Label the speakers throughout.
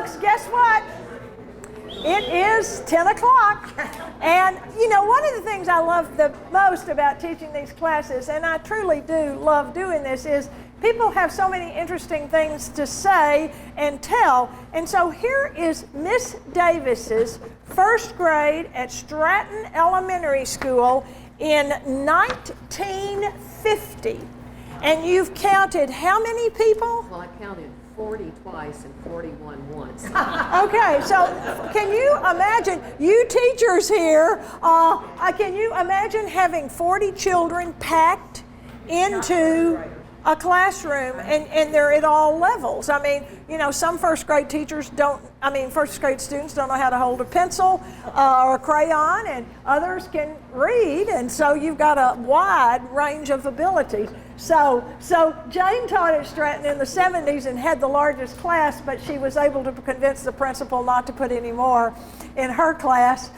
Speaker 1: folks, guess what? It is 10 o'clock. And, you know, one of the things I love the most about teaching these classes, and I truly do love doing this, is people have so many interesting things to say and tell. And so here is Miss Davis's first grade at Stratton Elementary School in 1950. And you've counted how many people?
Speaker 2: Well, I counted 40 twice and 41 once.
Speaker 1: Okay, so can you imagine, you teachers here, can you imagine having 40 children packed into a classroom, and they're at all levels? I mean, you know, some first grade students don't know how to hold a pencil or a crayon, and others can read, and so you've got a wide range of abilities. So Jane taught at Stratton in the 70s and had the largest class, but she was able to convince the principal not to put any more in her class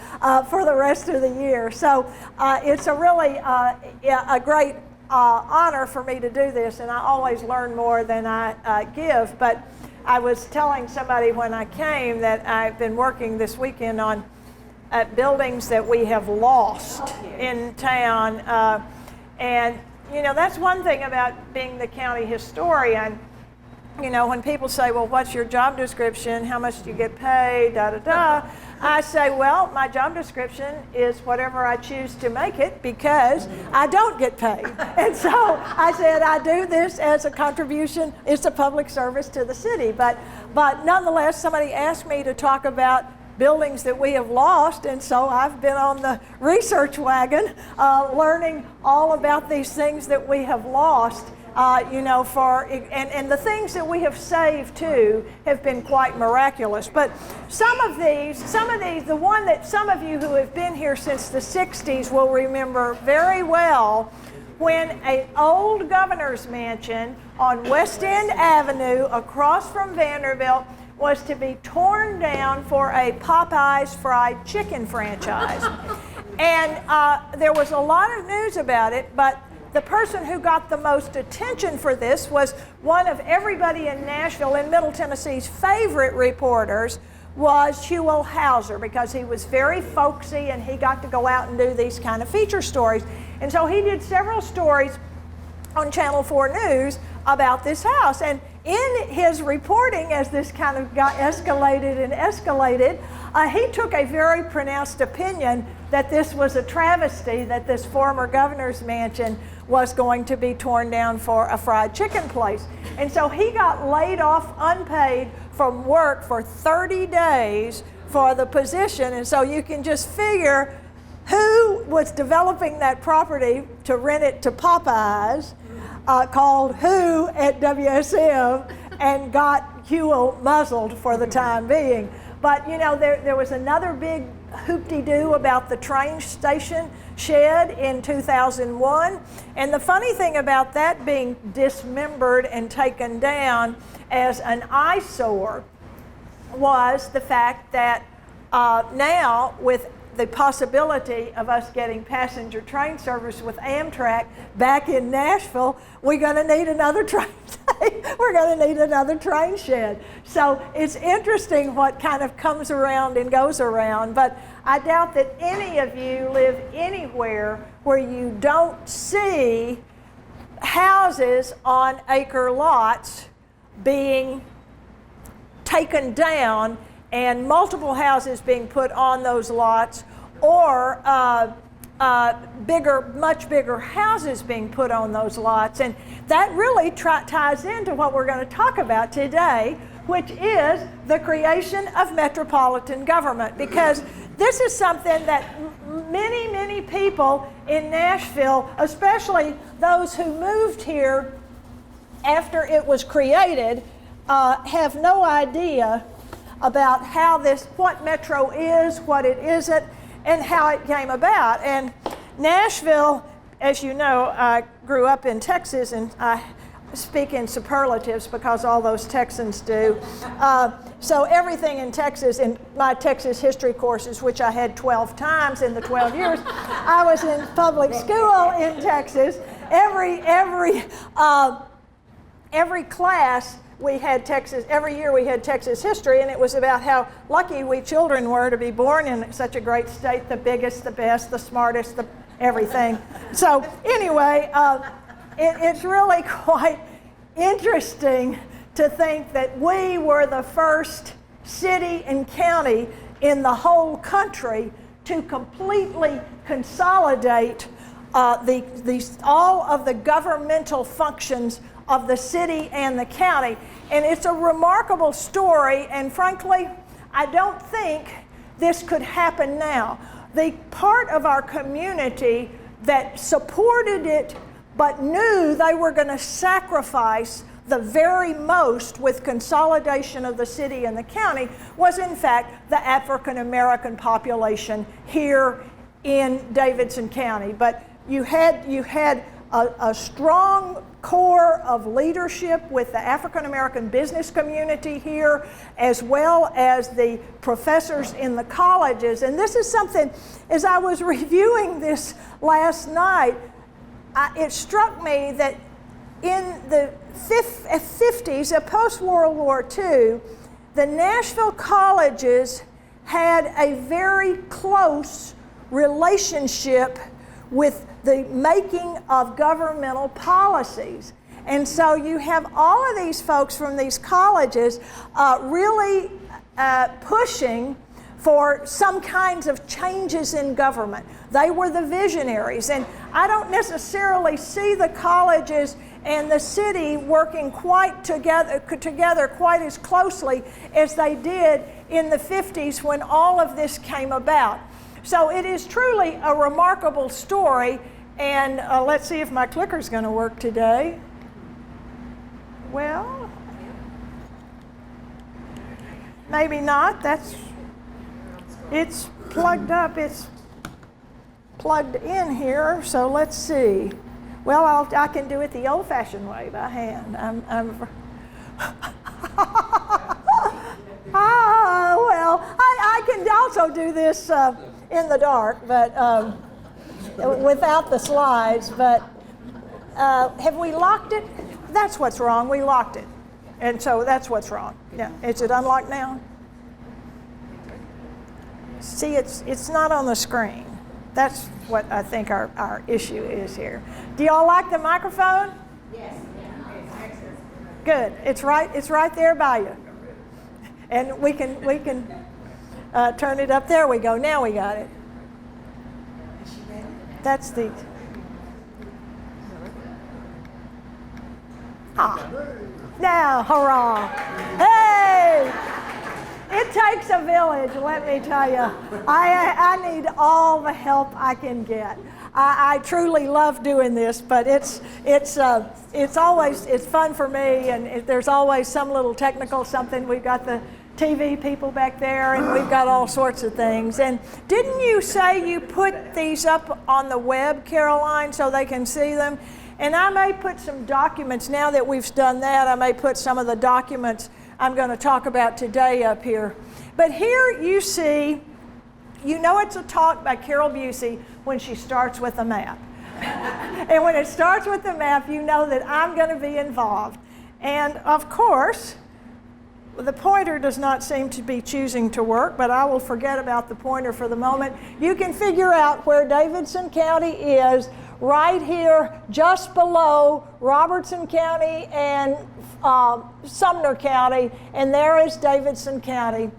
Speaker 1: for the rest of the year. So it's a really a great honor for me to do this, and I always learn more than I give. But I was telling somebody when I came that I've been working this weekend on buildings that we have lost in town, and you know, that's one thing about being the county historian. You know, when people say, well, what's your job description? How much do you get paid? I say, well, my job description is whatever I choose to make it, because I don't get paid. And so I said, I do this as a contribution. It's a public service to the city. But nonetheless, somebody asked me to talk about buildings that we have lost, and so I've been on the research wagon learning all about these things that we have lost. You know, and the things that we have saved too have been quite miraculous. But some of these, the one that some of you who have been here since the 60s will remember very well, when an old governor's mansion on West End Avenue across from Vanderbilt was to be torn down for a Popeyes fried chicken franchise. And there was a lot of news about it, but the person who got the most attention for this was one of everybody in Nashville and Middle Tennessee's favorite reporters, was Hewell Hauser, because he was very folksy and he got to go out and do these kind of feature stories. And so he did several stories on Channel 4 News about this house. And in his reporting, as this kind of got escalated and escalated, he took a very pronounced opinion that this was a travesty, that this former governor's mansion was going to be torn down for a fried chicken place. And so he got laid off unpaid from work for 30 days for the position. And so you can just figure who was developing that property to rent it to Popeyes, called Who at WSM, and got Hewell muzzled for the time being. But you know, there was another big hoop-de-doo about the train station shed in 2001. And the funny thing about that being dismembered and taken down as an eyesore was the fact that now, with the possibility of us getting passenger train service with Amtrak back in Nashville, we're going to need another train. We're going to need another train shed. So it's interesting what kind of comes around and goes around. But I doubt that any of you live anywhere where you don't see houses on acre lots being taken down and multiple houses being put on those lots, or much bigger houses being put on those lots. And that really ties into what we're going to talk about today, which is the creation of metropolitan government. Because this is something that many, many people in Nashville, especially those who moved here after it was created, have no idea about what Metro is, what it isn't, and how it came about. And Nashville, as you know, I grew up in Texas, and I speak in superlatives because all those Texans do. So everything in Texas, in my Texas history courses, which I had 12 times in the 12 years I was in public school in Texas, every class we had Texas, every year we had Texas history, and it was about how lucky we children were to be born in such a great state, the biggest, the best, the smartest, the everything. So anyway, it's really quite interesting to think that we were the first city and county in the whole country to completely consolidate all of the governmental functions of the city and the county. And it's a remarkable story, and frankly, I don't think this could happen now. The part of our community that supported it but knew they were going to sacrifice the very most with consolidation of the city and the county was in fact the African American population here in Davidson County. But you had a strong core of leadership with the African American business community here, as well as the professors in the colleges. And this is something, as I was reviewing this last night, it struck me that in the 50s, post-World War II, the Nashville colleges had a very close relationship with the making of governmental policies. And so you have all of these folks from these colleges really pushing for some kinds of changes in government. They were the visionaries. And I don't necessarily see the colleges and the city working quite together quite as closely as they did in the 50s when all of this came about. So it is truly a remarkable story. And let's see if my clicker's going to work today. Well, maybe not. It's plugged up. It's plugged in here. So let's see. Well, I can do it the old-fashioned way by hand. Well, I can also do this in the dark, but without the slides. But have we locked it? That's what's wrong. We locked it, and so that's what's wrong. Yeah, is it unlocked now? See, it's not on the screen. That's what I think our issue is here. Do y'all like the microphone?
Speaker 3: Yes.
Speaker 1: Good. It's right there by you. And we can turn it up. There we go. Now we got it. That's the. Now, hurrah! Hey! It takes a village, let me tell you. I need all the help I can get. I truly love doing this, but it's fun for me, and there's always some little technical something. We've got the TV people back there, and we've got all sorts of things. And didn't you say you put these up on the web, Caroline, so they can see them? And I may put some documents, now that we've done that, I may put some of the documents I'm going to talk about today up here. But here you see, you know it's a talk by Carol Busey when she starts with a map. And when it starts with the map, you know that I'm going to be involved. And of course, the pointer does not seem to be choosing to work, but I will forget about the pointer for the moment. You can figure out where Davidson County is right here, just below Robertson County and Sumner County, and there is Davidson County.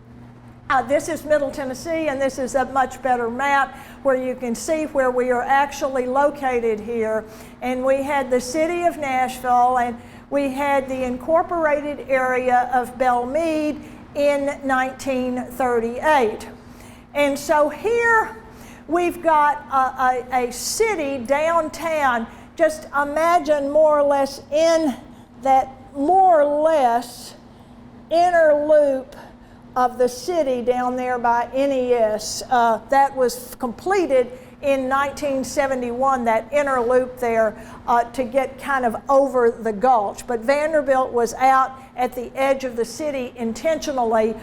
Speaker 1: This is Middle Tennessee, and this is a much better map where you can see where we are actually located here. And we had the city of Nashville, and we had the incorporated area of Belmead in 1938. And so here we've got a city downtown. Just imagine more or less in that more or less inner loop of the city down there by NES. That was completed in 1971, that inner loop there, to get kind of over the gulch. But Vanderbilt was out at the edge of the city intentionally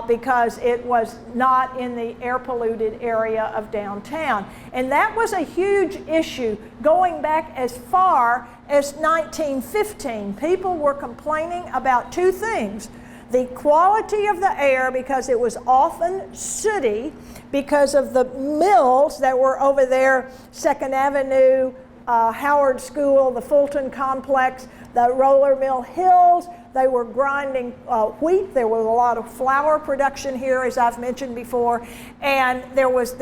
Speaker 1: because it was not in the air polluted area of downtown. And that was a huge issue going back as far as 1915. People were complaining about two things: the quality of the air, because it was often sooty because of the mills that were over there, 2nd Avenue, Howard School, the Fulton Complex, the Roller Mill Hills. They were grinding wheat. There was a lot of flour production here, as I've mentioned before, and there was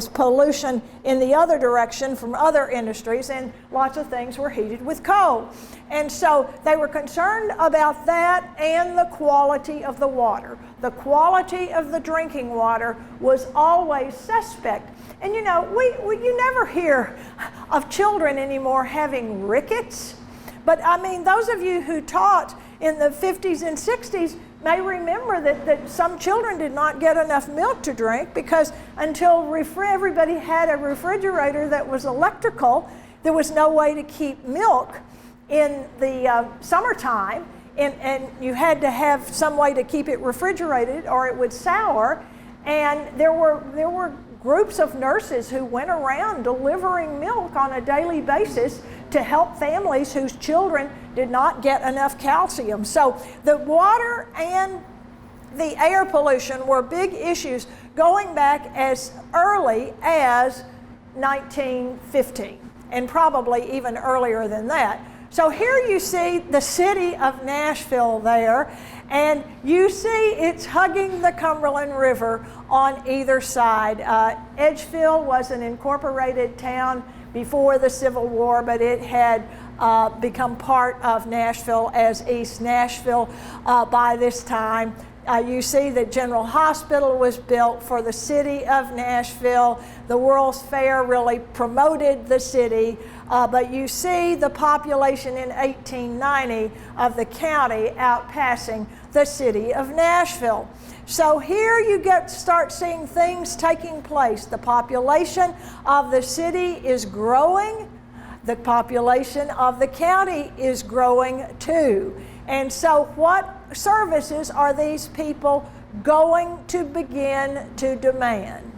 Speaker 1: pollution in the other direction from other industries, and lots of things were heated with coal. And so they were concerned about that and the quality of the water. The quality of the drinking water was always suspect. And you know, you never hear of children anymore having rickets. But I mean, those of you who taught in the 50s and 60s may remember that some children did not get enough milk to drink because until everybody had a refrigerator that was electrical, there was no way to keep milk in the summertime, and you had to have some way to keep it refrigerated or it would sour. And there were groups of nurses who went around delivering milk on a daily basis to help families whose children did not get enough calcium. So the water and the air pollution were big issues going back as early as 1915, and probably even earlier than that. So here you see the city of Nashville there, and you see it's hugging the Cumberland River on either side. Edgefield was an incorporated town before the Civil War, but it had become part of Nashville as East Nashville by this time. You see that General Hospital was built for the city of Nashville. The World's Fair really promoted the city, but you see the population in 1890 of the county outpassing the city of Nashville. So here you start seeing things taking place. The population of the city is growing. The population of the county is growing too. And so what services are these people going to begin to demand?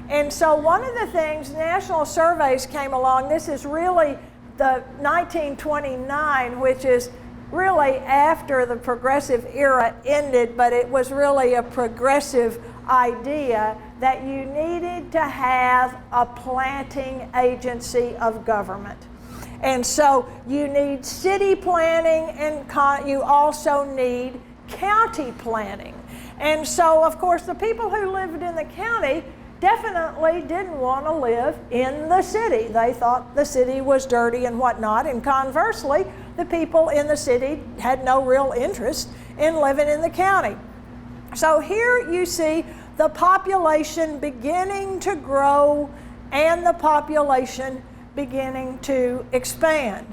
Speaker 1: And so one of the things, national surveys came along. This is really the 1929, which is really after the progressive era ended, but it was really a progressive idea that you needed to have a planting agency of government. And so you need city planning, and you also need county planning. And so, of course, the people who lived in the county definitely didn't want to live in the city. They thought the city was dirty and whatnot, and conversely, the people in the city had no real interest in living in the county. So here you see the population beginning to grow and the population beginning to expand.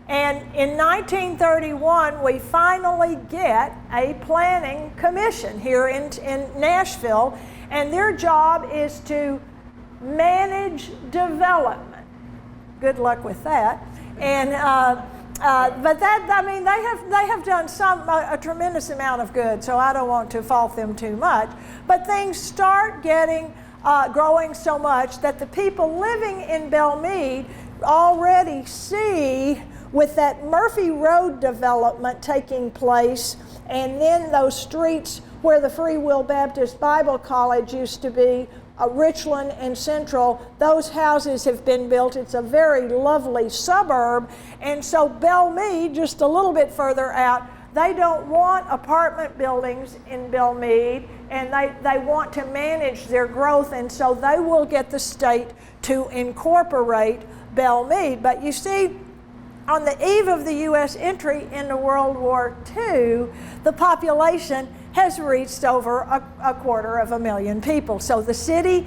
Speaker 1: And in 1931, we finally get a planning commission here in Nashville, and their job is to manage development. Good luck with that. And but that, I mean, they have done a tremendous amount of good, so I don't want to fault them too much. But things start growing so much that the people living in Belmead already see, with that Murphy Road development taking place, and then those streets where the Free Will Baptist Bible College used to be, Richland and Central, those houses have been built. It's a very lovely suburb. And so Belmead, just a little bit further out, they don't want apartment buildings in Belmead, and they want to manage their growth, and so they will get the state to incorporate Belmead. But you see, on the eve of the U.S. entry into World War II, the population has reached over a 250,000 people. So the city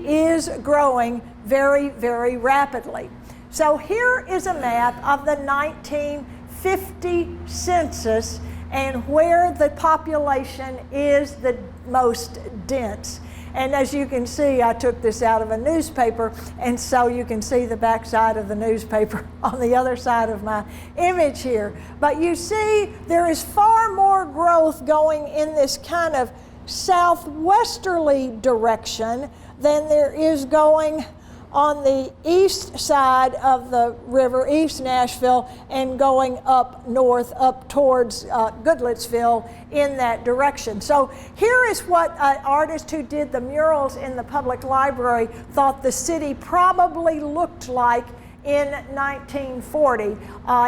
Speaker 1: is growing very, very rapidly. So here is a map of the 1950 census and where the population is the most dense. And as you can see, I took this out of a newspaper, and so you can see the back side of the newspaper on the other side of my image here. But you see, there is far more growth going in this kind of southwesterly direction than there is going on the east side of the river, East Nashville, and going up north, up towards Goodlettsville in that direction. So here is what an artist who did the murals in the public library thought the city probably looked like in 1940.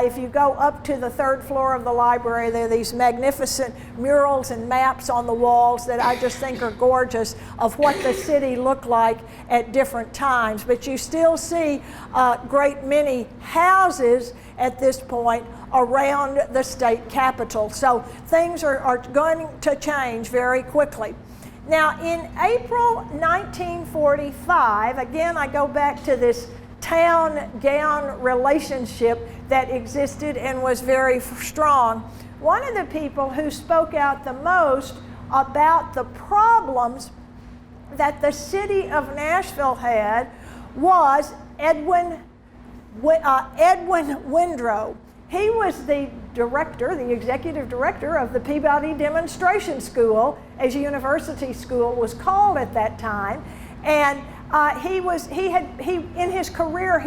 Speaker 1: If you go up to the third floor of the library, there are these magnificent murals and maps on the walls that I just think are gorgeous of what the city looked like at different times. But you still see a great many houses at this point around the state capitol. So things are going to change very quickly. Now in April 1945, again I go back to this town-gown relationship that existed and was very strong. One of the people who spoke out the most about the problems that the city of Nashville had was Edwin Windrow. He was the director, the executive director of the Peabody Demonstration School, as university school was called at that time, and in his career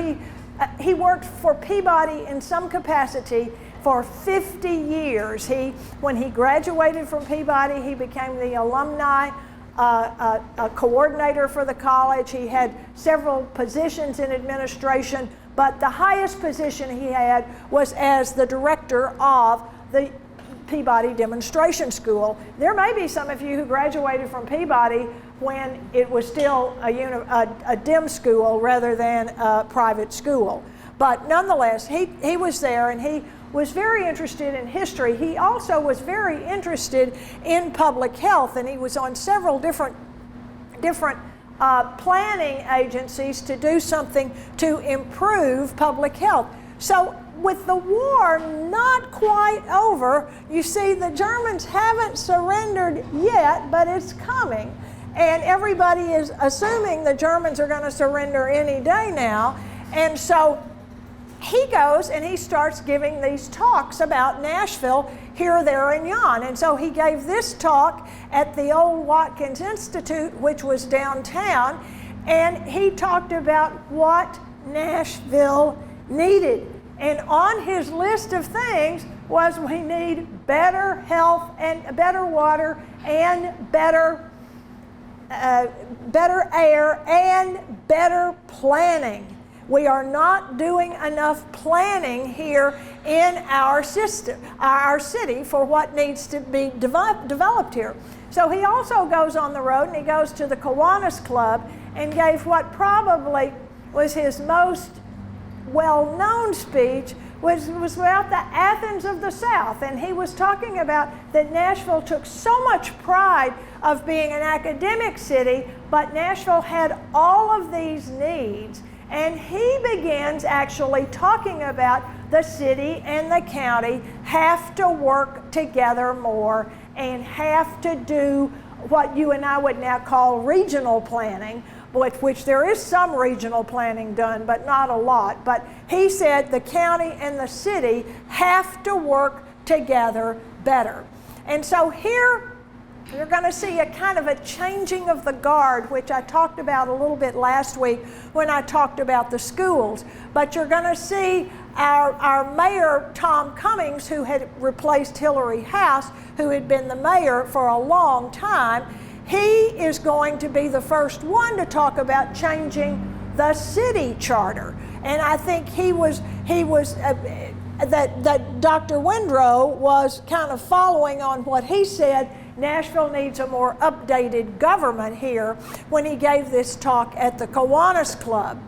Speaker 1: he worked for Peabody in some capacity for 50 years. When he graduated from Peabody, he became the alumni coordinator for the college. He had several positions in administration, but the highest position he had was as the director of the Peabody Demonstration School. There may be some of you who graduated from Peabody when it was still a DEM school rather than a private school. But nonetheless, he was there, and he was very interested in history. He also was very interested in public health, and he was on several different planning agencies to do something to improve public health. So with the war not quite over, you see the Germans haven't surrendered yet, but it's coming. And everybody is assuming the Germans are going to surrender any day now. And so he goes and he starts giving these talks about Nashville here, there, and yon. And so he gave this talk at the old Watkins Institute, which was downtown, and he talked about what Nashville needed. And on his list of things was we need better health and better water and better air and better planning. We are not doing enough planning here in our city for what needs to be developed here. So he also goes on the road and he goes to the Kiwanis Club and gave what probably was his most well-known speech, was about the Athens of the South. And he was talking about that Nashville took so much pride of being an academic city, but Nashville had all of these needs. And he begins actually talking about the city and the county have to work together more and have to do what you and I would now call regional planning, which there is some regional planning done, but not a lot. But he said the county and the city have to work together better. And so here you're going to see a kind of a changing of the guard, which I talked about a little bit last week when I talked about the schools. But you're going to see our mayor, Tom Cummings, who had replaced Hillary House, who had been the mayor for a long time. He is going to be the first one to talk about changing the city charter. And I think that Dr. Windrow was kind of following on what he said. Nashville needs a more updated government here when he gave this talk at the Kiwanis Club.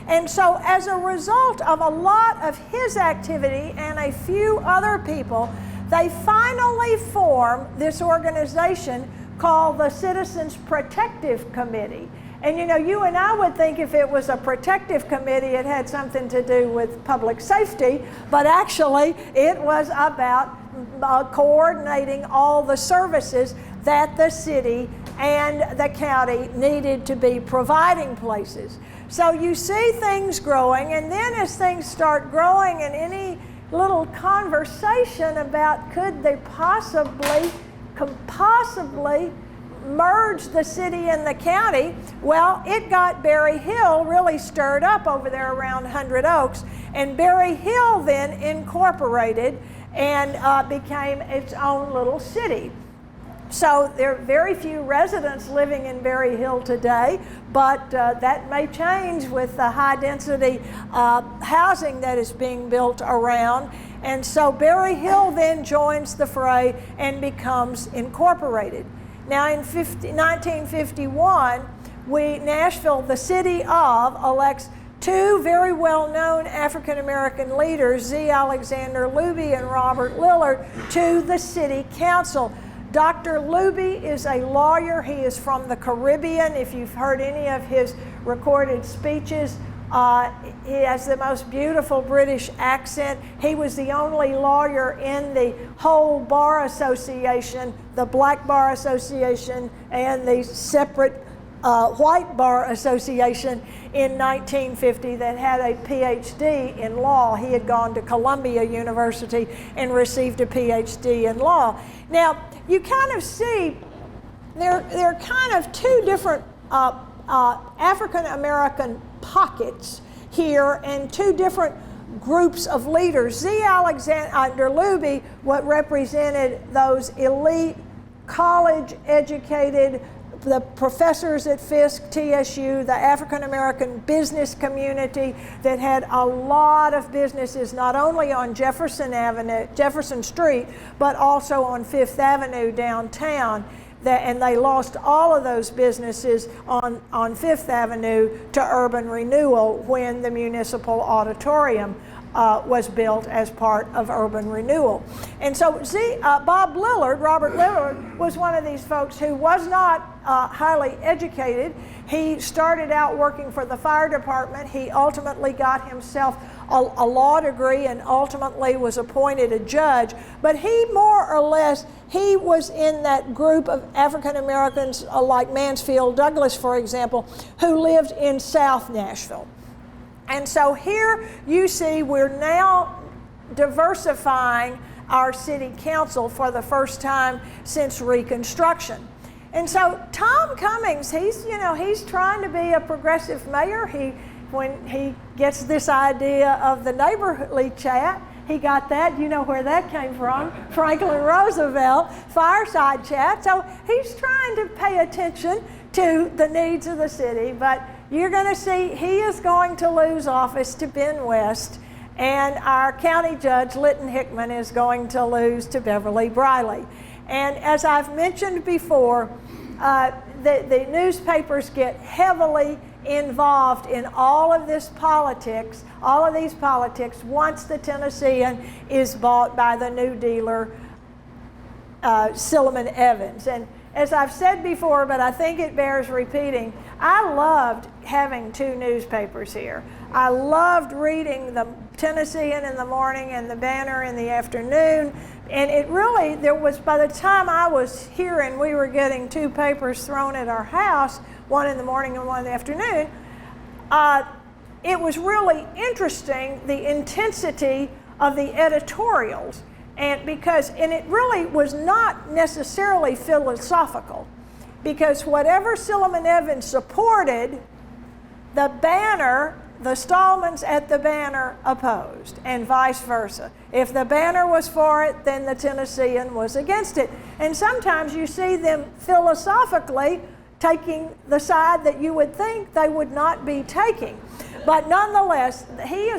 Speaker 1: And so as a result of a lot of his activity and a few other people, they finally form this organization called the Citizens Protective Committee. And you know, you and I would think if it was a protective committee, it had something to do with public safety, but actually it was about coordinating all the services that the city and the county needed to be providing places. So you see things growing, and then as things start growing, and any little conversation about could they possibly merge the city and the county, well, it got Berry Hill really stirred up over there around Hundred Oaks, and Berry Hill then incorporated and became its own little city. So there are very few residents living in Berry Hill today, but that may change with the high density housing that is being built around. And so Berry Hill then joins the fray and becomes incorporated. Now in 1951, Nashville, the city of, elects two very well-known African-American leaders, Z. Alexander Luby and Robert Lillard, to the city council. Dr. Luby is a lawyer. He is from the Caribbean. If you've heard any of his recorded speeches, he has the most beautiful British accent. He was the only lawyer in the whole bar association, the Black Bar Association and the separate White Bar Association in 1950 that had a PhD in law. He had gone to Columbia University and received a PhD in law. Now, you kind of see there are kind of two different African American pockets here and two different groups of leaders. Z. Alexander Luby, what represented those elite, college-educated, the professors at Fisk, TSU, the African American business community that had a lot of businesses not only on Jefferson Street, but also on Fifth Avenue downtown. And they lost all of those businesses on Fifth Avenue to urban renewal when the municipal auditorium was built as part of urban renewal. And so Robert Lillard was one of these folks who was not highly educated. He started out working for the fire department. He ultimately got himself a law degree and ultimately was appointed a judge. But he more or less, he was in that group of African Americans like Mansfield Douglas, for example, who lived in South Nashville. And so here you see we're now diversifying our city council for the first time since Reconstruction. And so Tom Cummings, he's trying to be a progressive mayor. When he gets this idea of the neighborly chat, he got that, you know where that came from, Franklin Roosevelt, fireside chat. So he's trying to pay attention to the needs of the city, but you're going to see he is going to lose office to Ben West, and our county judge, Lytton Hickman, is going to lose to Beverly Briley. And as I've mentioned before, the newspapers get heavily involved in all of these politics once the Tennessean is bought by the new dealer, Silliman Evans. And as I've said before, but I think it bears repeating, I loved having two newspapers here. I loved reading the Tennessean in the morning and the Banner in the afternoon. And it really, by the time I was here and we were getting two papers thrown at our house, one in the morning and one in the afternoon, it was really interesting, the intensity of the editorials. And it really was not necessarily philosophical, because whatever Silliman Evans supported, the Banner, the Stallmans at the Banner opposed, and vice versa. If the Banner was for it, then the Tennessean was against it. And sometimes you see them philosophically taking the side that you would think they would not be taking. But nonetheless, he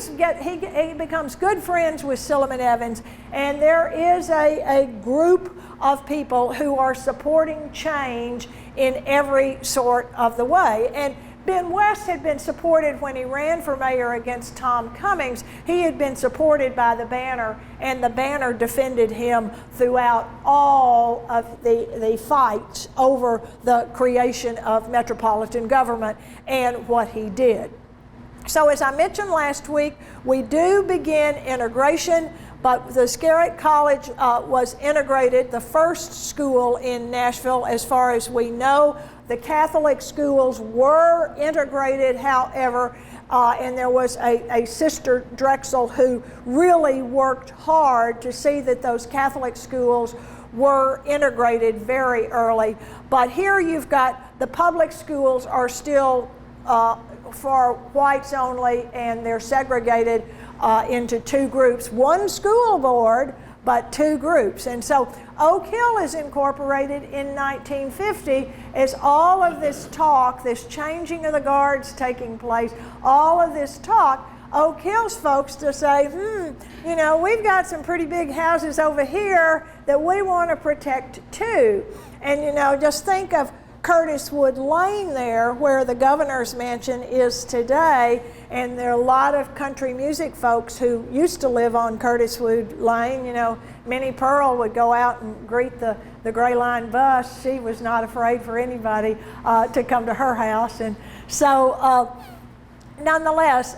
Speaker 1: becomes good friends with Silliman Evans, and there is a group of people who are supporting change in every sort of the way. And Ben West had been supported when he ran for mayor against Tom Cummings. He had been supported by the Banner, and the Banner defended him throughout all of the fights over the creation of Metropolitan Government and what he did. So as I mentioned last week, we do begin integration, but the Scarrett College was integrated, the first school in Nashville as far as we know. The Catholic schools were integrated, however, and there was a Sister Drexel who really worked hard to see that those Catholic schools were integrated very early. But here you've got the public schools are still for whites only, and they're segregated into two groups. One school board, but two groups. And so Oak Hill is incorporated in 1950 as all of this talk, this changing of the guards taking place, all of this talk, Oak Hill's folks to say, you know, we've got some pretty big houses over here that we want to protect too. And you know, just think of Curtis Wood Lane there, where the governor's mansion is today, and there are a lot of country music folks who used to live on Curtis Wood Lane. You know, Minnie Pearl would go out and greet the Gray Line bus. She was not afraid for anybody to come to her house. And so nonetheless,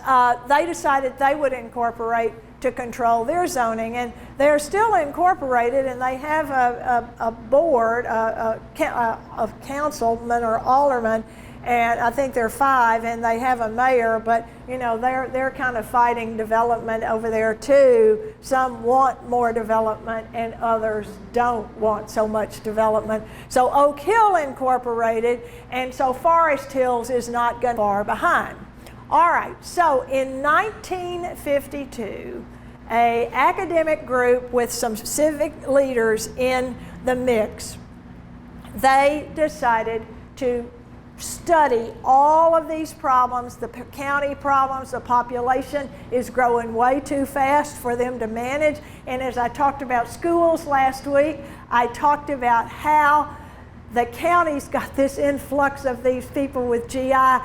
Speaker 1: they decided they would incorporate to control their zoning, and they're still incorporated, and they have a board of councilmen or aldermen, and I think there are 5, and they have a mayor, but you know, they're kind of fighting development over there too. Some want more development and others don't want so much development. So Oak Hill incorporated, and so Forest Hills is not going far behind. All right, so in 1952, an academic group with some civic leaders in the mix, they decided to study all of these problems, the county problems. The population is growing way too fast for them to manage. And as I talked about schools last week, I talked about how the county's got this influx of these people with GI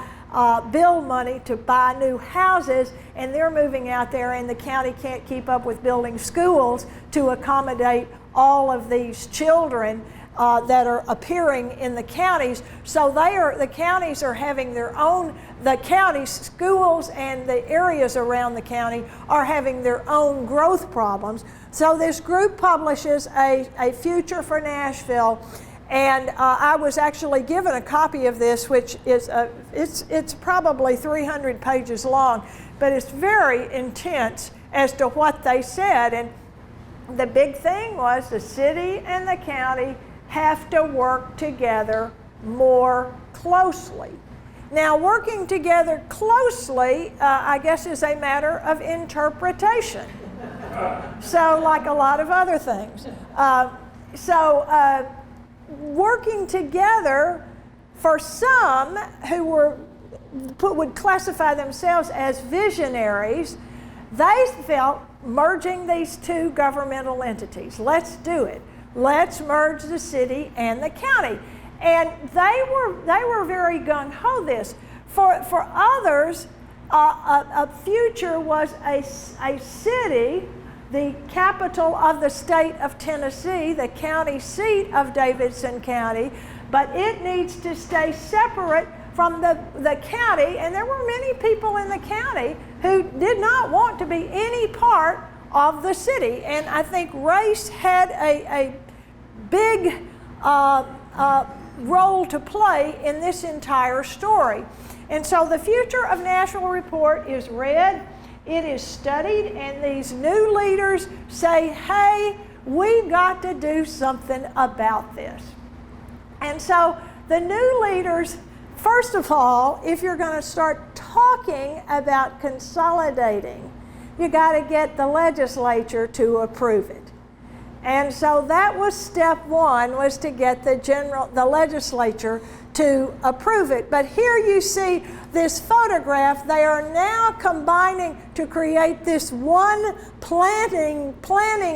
Speaker 1: bill money to buy new houses, and they're moving out there, and the county can't keep up with building schools to accommodate all of these children that are appearing in the counties. So the counties are having their own, the county schools and the areas around the county are having their own growth problems. So this group publishes a Future for Nashville. And I was actually given a copy of this, which is it's probably 300 pages long, but it's very intense as to what they said. And the big thing was the city and the county have to work together more closely. Now, working together closely, I guess, is a matter of interpretation. So, like a lot of other things. Working together, for some who would classify themselves as visionaries, they felt merging these two governmental entities. Let's do it. Let's merge the city and the county. And they were very gung-ho this. For others, a future was a city, the capital of the state of Tennessee, the county seat of Davidson County, but it needs to stay separate from the county. And there were many people in the county who did not want to be any part of the city. And I think race had a big role to play in this entire story. And so the Future of Nashville report is read. It is studied, and these new leaders say, hey, we've got to do something about this. And so the new leaders, first of all, if you're going to start talking about consolidating, you got to get the legislature to approve it. And so that was step one, was to get the legislature to approve it. But here you see this photograph. They are now combining to create this one planning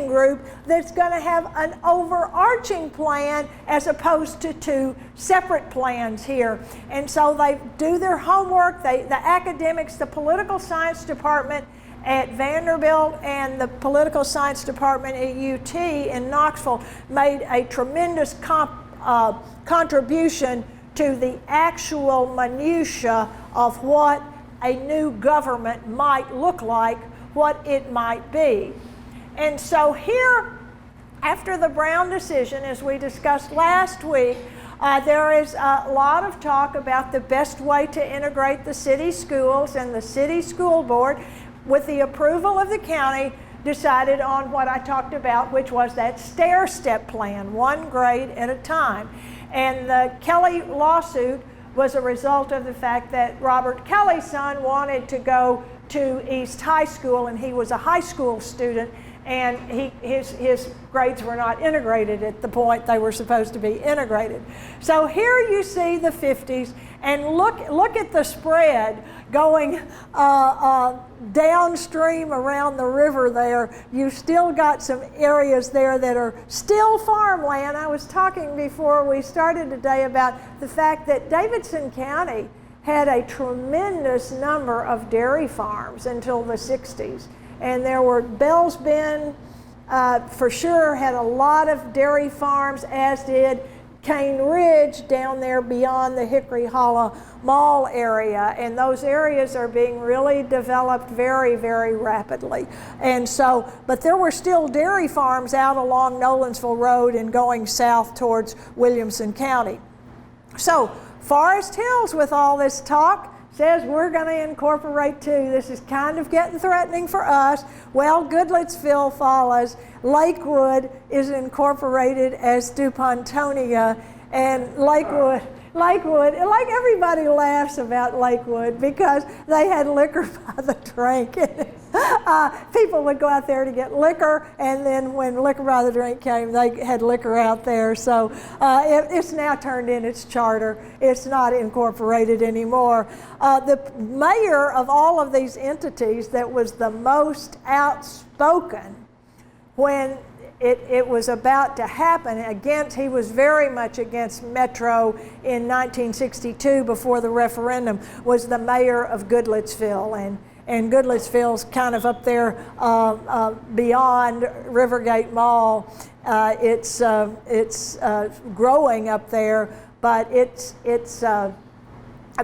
Speaker 1: group that's going to have an overarching plan as opposed to two separate plans here. And so they do their homework. The academics, the political science department at Vanderbilt and the political science department at UT in Knoxville made a tremendous contribution to the actual minutia of what a new government might look like, what it might be. And so here, after the Brown decision, as we discussed last week, there is a lot of talk about the best way to integrate the city schools, and the city school board, with the approval of the county, decided on what I talked about, which was that stair-step plan, one grade at a time. And the Kelly lawsuit was a result of the fact that Robert Kelly's son wanted to go to East High School, and he was a high school student, and his grades were not integrated at the point they were supposed to be integrated. So here you see the 50s, and look at the spread going downstream around the river there. You've still got some areas there that are still farmland. I was talking before we started today about the fact that Davidson County had a tremendous number of dairy farms until the 60s. And there were Bell's Bend, for sure, had a lot of dairy farms, as did Cane Ridge down there beyond the Hickory Hollow Mall area. And those areas are being really developed very, very rapidly. And so, but there were still dairy farms out along Nolensville Road and going south towards Williamson County. So Forest Hills, with all this talk, says we're going to incorporate too. This is kind of getting threatening for us. Well, Goodlettsville follows. Lakewood is incorporated as DuPontonia, and Lakewood, like everybody laughs about Lakewood because they had liquor by the drink. People would go out there to get liquor, and then when liquor by the drink came, they had liquor out there. So it's now turned in its charter. It's not incorporated anymore. The mayor of all of these entities that was the most outspoken when it was about to happen he was very much against Metro in 1962 before the referendum, was the mayor of Goodlettsville. And Goodlettsville's kind of up there beyond Rivergate Mall. It's growing up there, but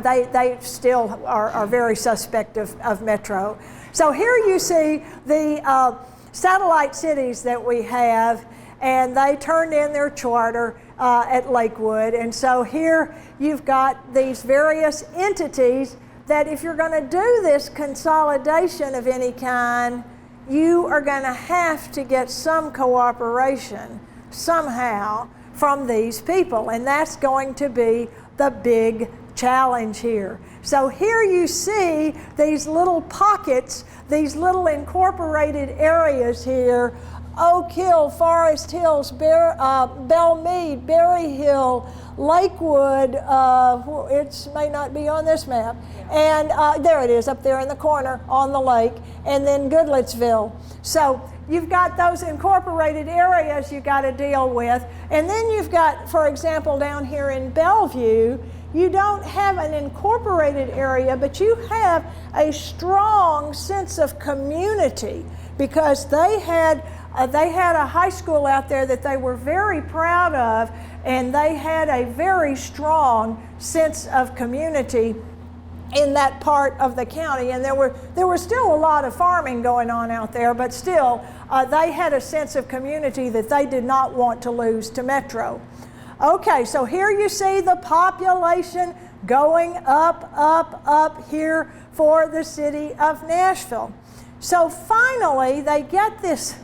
Speaker 1: they still are very suspect of Metro. So here you see the satellite cities that we have, and they turned in their charter at Lakewood. And so here you've got these various entities that if you're going to do this consolidation of any kind, you are going to have to get some cooperation somehow from these people, and that's going to be the big challenge here. So here you see these little pockets, these little incorporated areas here: Oak Hill, Forest Hills, Belmead, Berry Hill, Lakewood, it may not be on this map, and there it is up there in the corner on the lake, and then Goodlettsville. So you've got those incorporated areas you got to deal with, and then you've got, for example, down here in Bellevue, you don't have an incorporated area, but you have a strong sense of community because they had a high school out there that they were very proud of, and they had a very strong sense of community in that part of the county. And there were still a lot of farming going on out there, but still they had a sense of community that they did not want to lose to Metro. Okay, so here you see the population going up here for the city of Nashville. So finally, they get this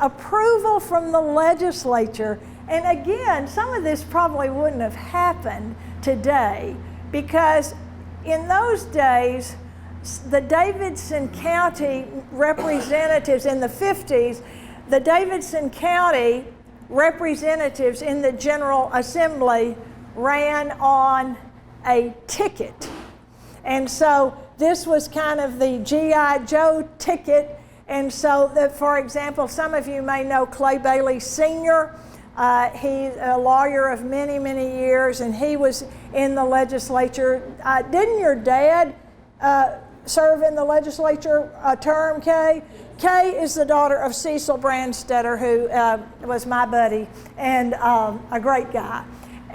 Speaker 1: approval from the legislature. And again, some of this probably wouldn't have happened today because in those days, the Davidson County representatives in the 50s, the Davidson County representatives in the General Assembly ran on a ticket. And so this was kind of the G.I. Joe ticket. And so, for example, some of you may know Clay Bailey Sr. He's a lawyer of many, many years, and he was in the legislature. Didn't your dad serve in the legislature a term, Kay? Kay is the daughter of Cecil Brandstetter, who was my buddy and a great guy.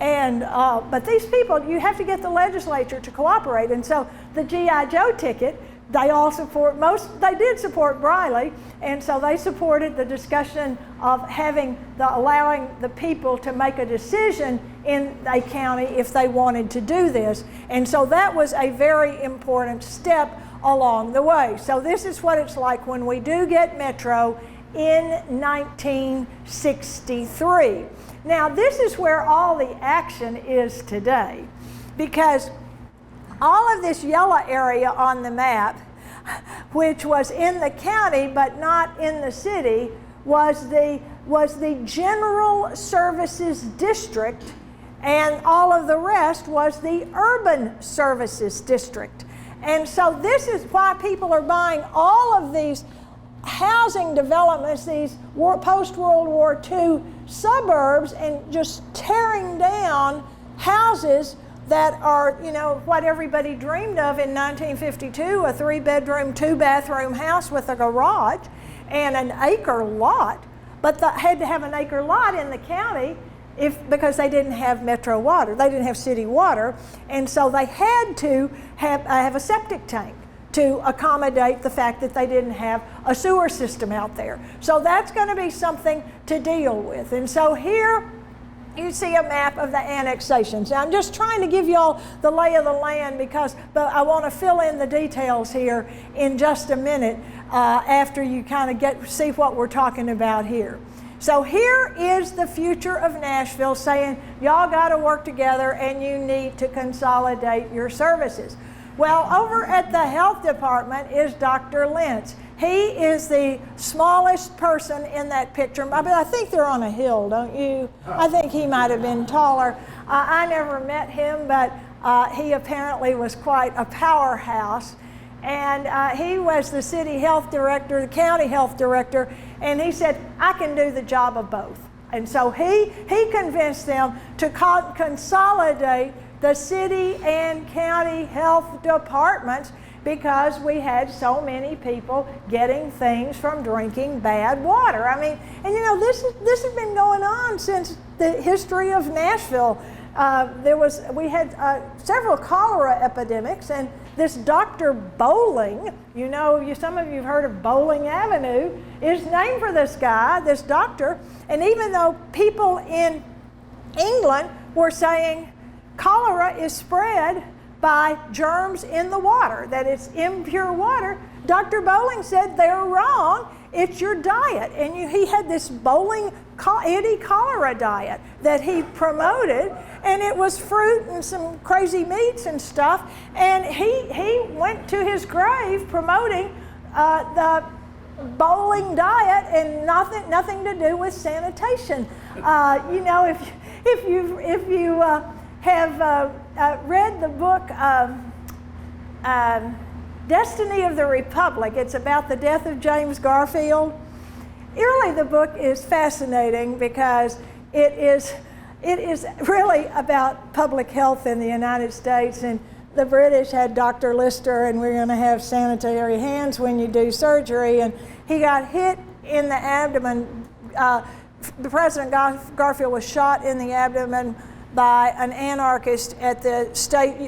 Speaker 1: But these people, you have to get the legislature to cooperate. And so the G.I. Joe ticket, they did support Briley, and so they supported the discussion of allowing the people to make a decision in a county if they wanted to do this. And so that was a very important step along the way. So this is what it's like when we do get Metro in 1963. Now this is where all the action is today, because all of this yellow area on the map, which was in the county but not in the city, was the General Services District, and all of the rest was the Urban Services District. And so this is why people are buying all of these housing developments, these post-World War II suburbs, and just tearing down houses that are, what everybody dreamed of in 1952, a 3-bedroom, 2-bathroom house with a garage and an acre lot. But they had to have an acre lot in the county because they didn't have Metro water. They didn't have city water. And so they had to have a septic tank to accommodate the fact that they didn't have a sewer system out there. So that's going to be something to deal with. And so here you see a map of the annexations. Now I'm just trying to give you all the lay of the land but I want to fill in the details here in just a minute after you kind of see what we're talking about here. So here is the Future of Nashville saying, y'all got to work together and you need to consolidate your services. Well, over at the health department is Dr. Lentz. He is the smallest person in that picture. I think they're on a hill, don't you? I think he might have been taller. I never met him, but he apparently was quite a powerhouse. And he was the city health director, the county health director, and he said, I can do the job of both. And so he convinced them to consolidate the city and county health departments because we had so many people getting things from drinking bad water. I mean, and this has been going on since the history of Nashville. We had several cholera epidemics, and this Dr. Bowling, some of you have heard of Bowling Avenue, is named for this guy, this doctor. And even though people in England were saying cholera is spread by germs in the water, that it's impure water, Dr. Bowling said they're wrong. It's your diet. And he had this Bowling anti-cholera diet that he promoted, and it was fruit and some crazy meats and stuff. And he went to his grave promoting the Bowling diet and nothing to do with sanitation. If you have read the book Destiny of the Republic, it's about the death of James Garfield. Really, the book is fascinating because it is really about public health in the United States. And the British had Dr. Lister, and we're going to have sanitary hands when you do surgery. And he got hit in the abdomen. The President Garfield was shot in the abdomen by an anarchist at the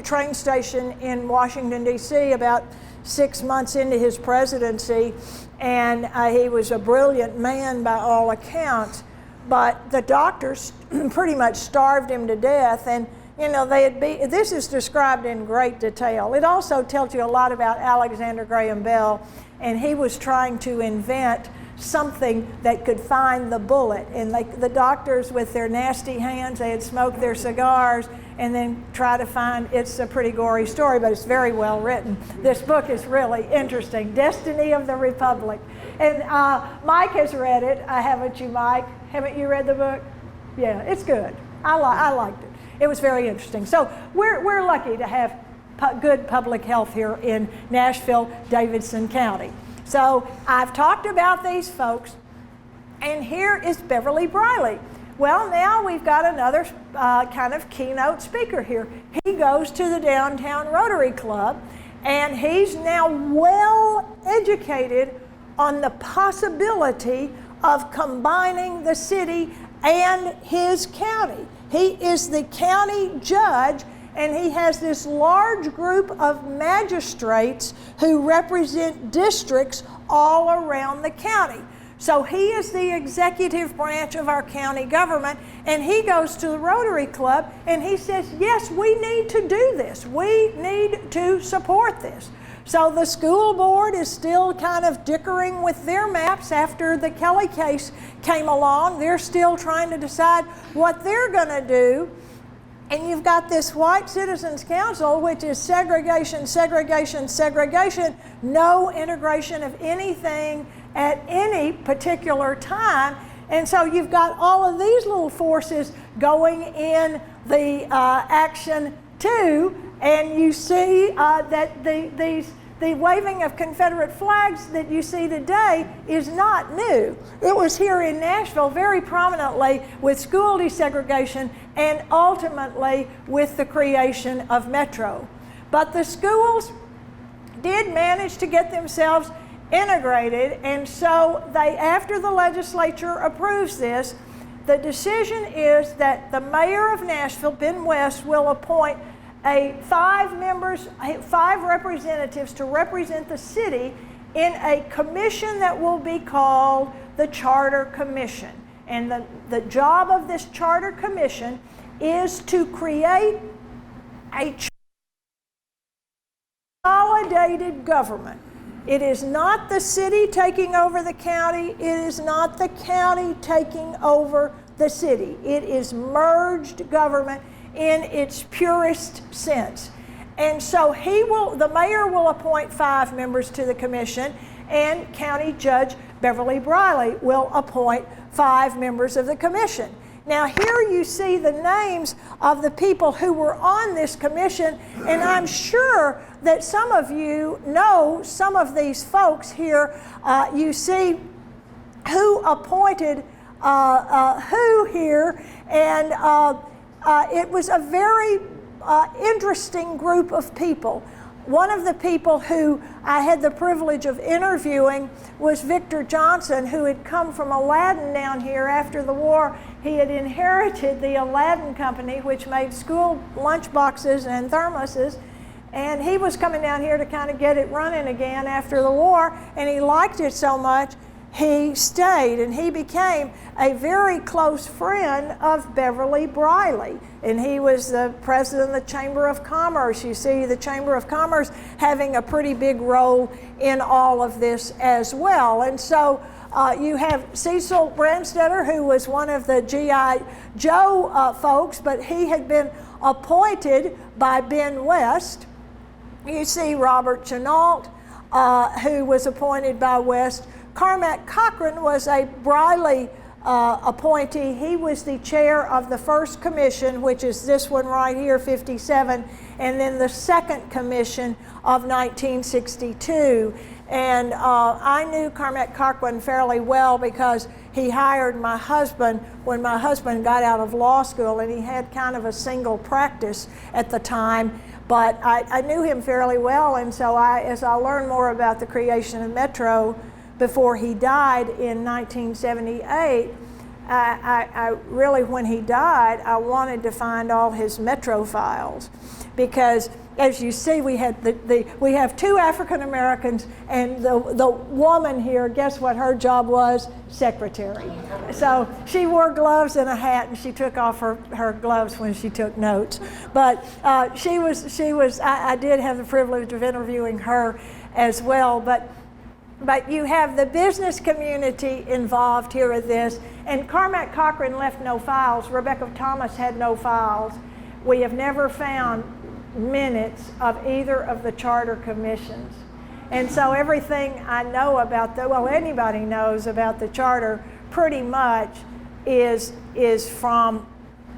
Speaker 1: train station in Washington, D.C. about 6 months into his presidency. And he was a brilliant man by all accounts. But the doctors pretty much starved him to death. And this is described in great detail. It also tells you a lot about Alexander Graham Bell, and he was trying to invent something that could find the bullet. And the doctors, with their nasty hands, they had smoked their cigars and then try to find, it's a pretty gory story, but it's very well written. This book is really interesting, Destiny of the Republic. And Mike has read it. Haven't you, Mike? Haven't you read the book? Yeah, it's good. I liked it. It was very interesting. So we're lucky to have good public health here in Nashville, Davidson County. So I've talked about these folks, and here is Beverly Briley. Well, now we've got another kind of keynote speaker here. He goes to the Downtown Rotary Club, and he's now well educated on the possibility of combining the city and his county. He is the county judge, and he has this large group of magistrates who represent districts all around the county. So he is the executive branch of our county government, and he goes to the Rotary Club and he says, yes, we need to do this. We need to support this. So the school board is still kind of dickering with their maps after the Kelly case came along. They're still trying to decide what they're going to do. And you've got this White Citizens Council, which is segregation, segregation, segregation, no integration of anything at any particular time. And so you've got all of these little forces going in the action too, and you see that the waving of Confederate flags that you see today is not new. It was here in Nashville very prominently with school desegregation and ultimately with the creation of Metro. But the schools did manage to get themselves integrated, and so after the legislature approves this, the decision is that the mayor of Nashville, Ben West, will appoint five representatives to represent the city in a commission that will be called the Charter Commission. And the job of this Charter Commission is to create a consolidated government. It is not the city taking over the county. It is not the county taking over the city. It is merged government in its purest sense. And so the mayor will appoint 5 members to the commission, and County Judge Beverly Briley will appoint 5 members of the commission. Now here you see the names of the people who were on this commission, and I'm sure that some of you know some of these folks here. You see who appointed who here, and it was a very interesting group of people. One of the people who I had the privilege of interviewing was Victor Johnson, who had come from Aladdin down here after the war. He had inherited the Aladdin Company, which made school lunch boxes and thermoses, and he was coming down here to kind of get it running again after the war, and he liked it so much he stayed, and he became a very close friend of Beverly Briley. And he was the president of the Chamber of Commerce. You see the Chamber of Commerce having a pretty big role in all of this as well. And so you have Cecil Branstetter, who was one of the G.I. Joe folks, but he had been appointed by Ben West. You see Robert Chenault, who was appointed by West. Carmack Cochran was a Briley appointee. He was the chair of the first commission, which is this one right here, 57, and then the second commission of 1962. And I knew Carmack Cochran fairly well because he hired my husband when my husband got out of law school, and he had kind of a single practice at the time. But I knew him fairly well, and so as I learned more about the creation of Metro before he died in 1978, I really, when he died, I wanted to find all his Metro files, because as you see, we have 2 African Americans, and the woman here, guess what her job was? Secretary. So she wore gloves and a hat, and she took off her gloves when she took notes. But I did have the privilege of interviewing her as well. But you have the business community involved here with this, and Carmack Cochran left no files. Rebecca Thomas had no files. We have never found minutes of either of the charter commissions. And so everything I know about anybody knows about the charter pretty much is from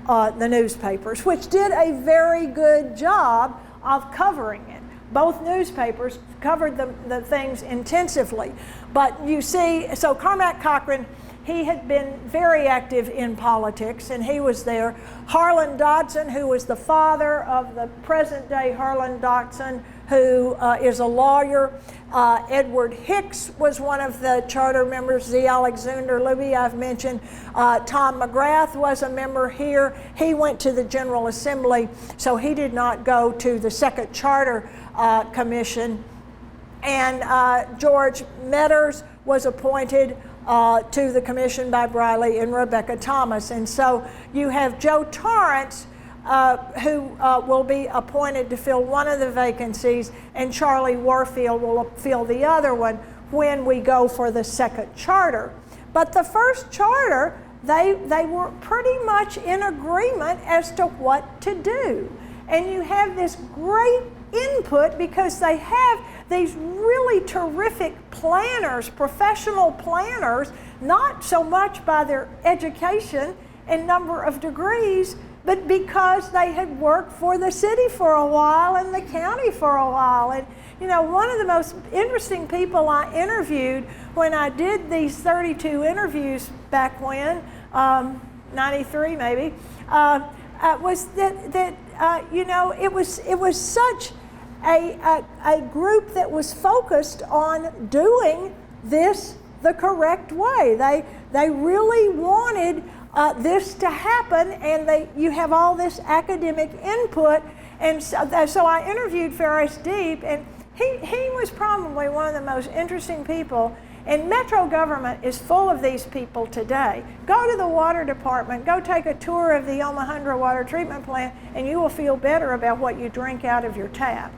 Speaker 1: the newspapers, which did a very good job of covering it. Both newspapers covered the things intensively. But you see, so Carmack Cochran, he had been very active in politics, and he was there. Harlan Dodson, who was the father of the present-day Harlan Dodson, who is a lawyer. Edward Hicks was one of the charter members. Z. Alexander Libby, I've mentioned. Tom McGrath was a member here. He went to the General Assembly, so he did not go to the Second Charter Commission. And George Metters was appointed to the commission by Briley and Rebecca Thomas. And so you have Joe Torrance, who will be appointed to fill one of the vacancies, and Charlie Warfield will fill the other one when we go for the second charter. But the first charter, they were pretty much in agreement as to what to do. And you have this great input because they have these really terrific planners, professional planners, not so much by their education and number of degrees, but because they had worked for the city for a while and the county for a while. And you know, one of the most interesting people I interviewed when I did these 32 interviews back when, 93 maybe, was that you know, it was such a group that was focused on doing this the correct way. They really wanted this to happen, and you have all this academic input. And so I interviewed Ferris Deep, and he was probably one of the most interesting people. And Metro government is full of these people today. Go to the water department, go take a tour of the Omaha water treatment plant, and you will feel better about what you drink out of your tap.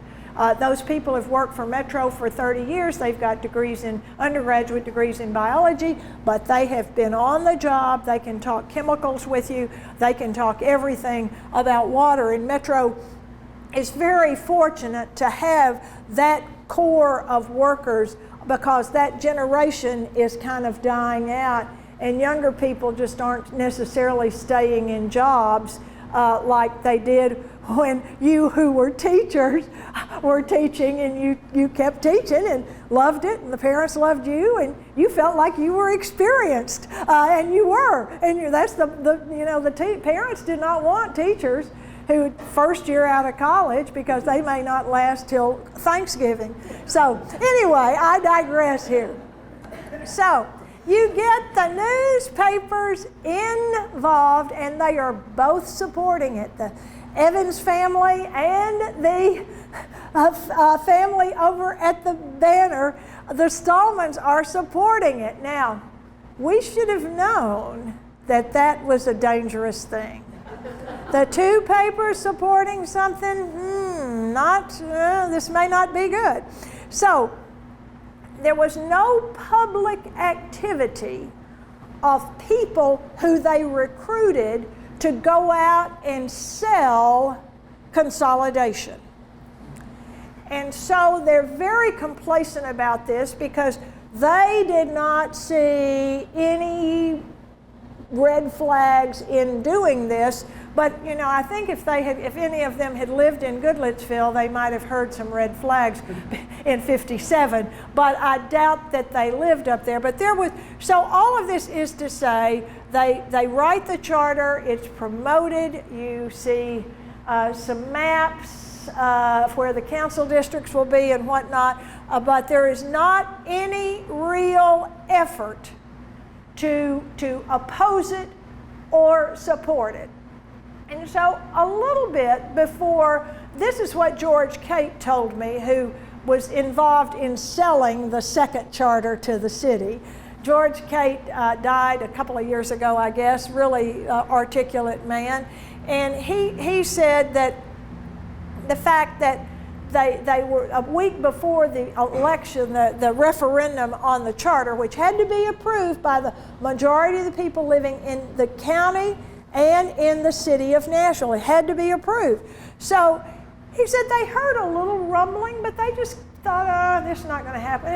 Speaker 1: Those people have worked for Metro for 30 years. They've got degrees in undergraduate degrees in biology, but they have been on the job. They can talk chemicals with you. They can talk everything about water. And Metro is very fortunate to have that core of workers, because that generation is kind of dying out, and younger people just aren't necessarily staying in jobs like they did when you who were teachers were teaching, and you kept teaching and loved it, and the parents loved you, and you felt like you were experienced, and you were. And that's the parents did not want teachers who first year out of college, because they may not last till Thanksgiving. So anyway, I digress here. So you get the newspapers involved, and they are both supporting it. The Evans family and the family over at the Banner, the Stallmans, are supporting it. Now, we should have known that that was a dangerous thing. The two papers supporting something, this may not be good. So there was no public activity of people who they recruited to go out and sell consolidation. And so they're very complacent about this, because they did not see any red flags in doing this. But you know, I think if any of them had lived in Goodlettsville, they might have heard some red flags in '57. But I doubt that they lived up there. But so all of this is to say, they write the charter, it's promoted, you see some maps where the council districts will be and whatnot, but there is not any real effort to oppose it or support it. And so a little bit before, this is what George Cate told me, who was involved in selling the second charter to the city. George Cate died a couple of years ago, I guess, really articulate man. And he said that the fact that they were a week before the election, the referendum on the charter, which had to be approved by the majority of the people living in the county and in the city of Nashville. It had to be approved. So he said they heard a little rumbling, but they just thought, this is not going to happen.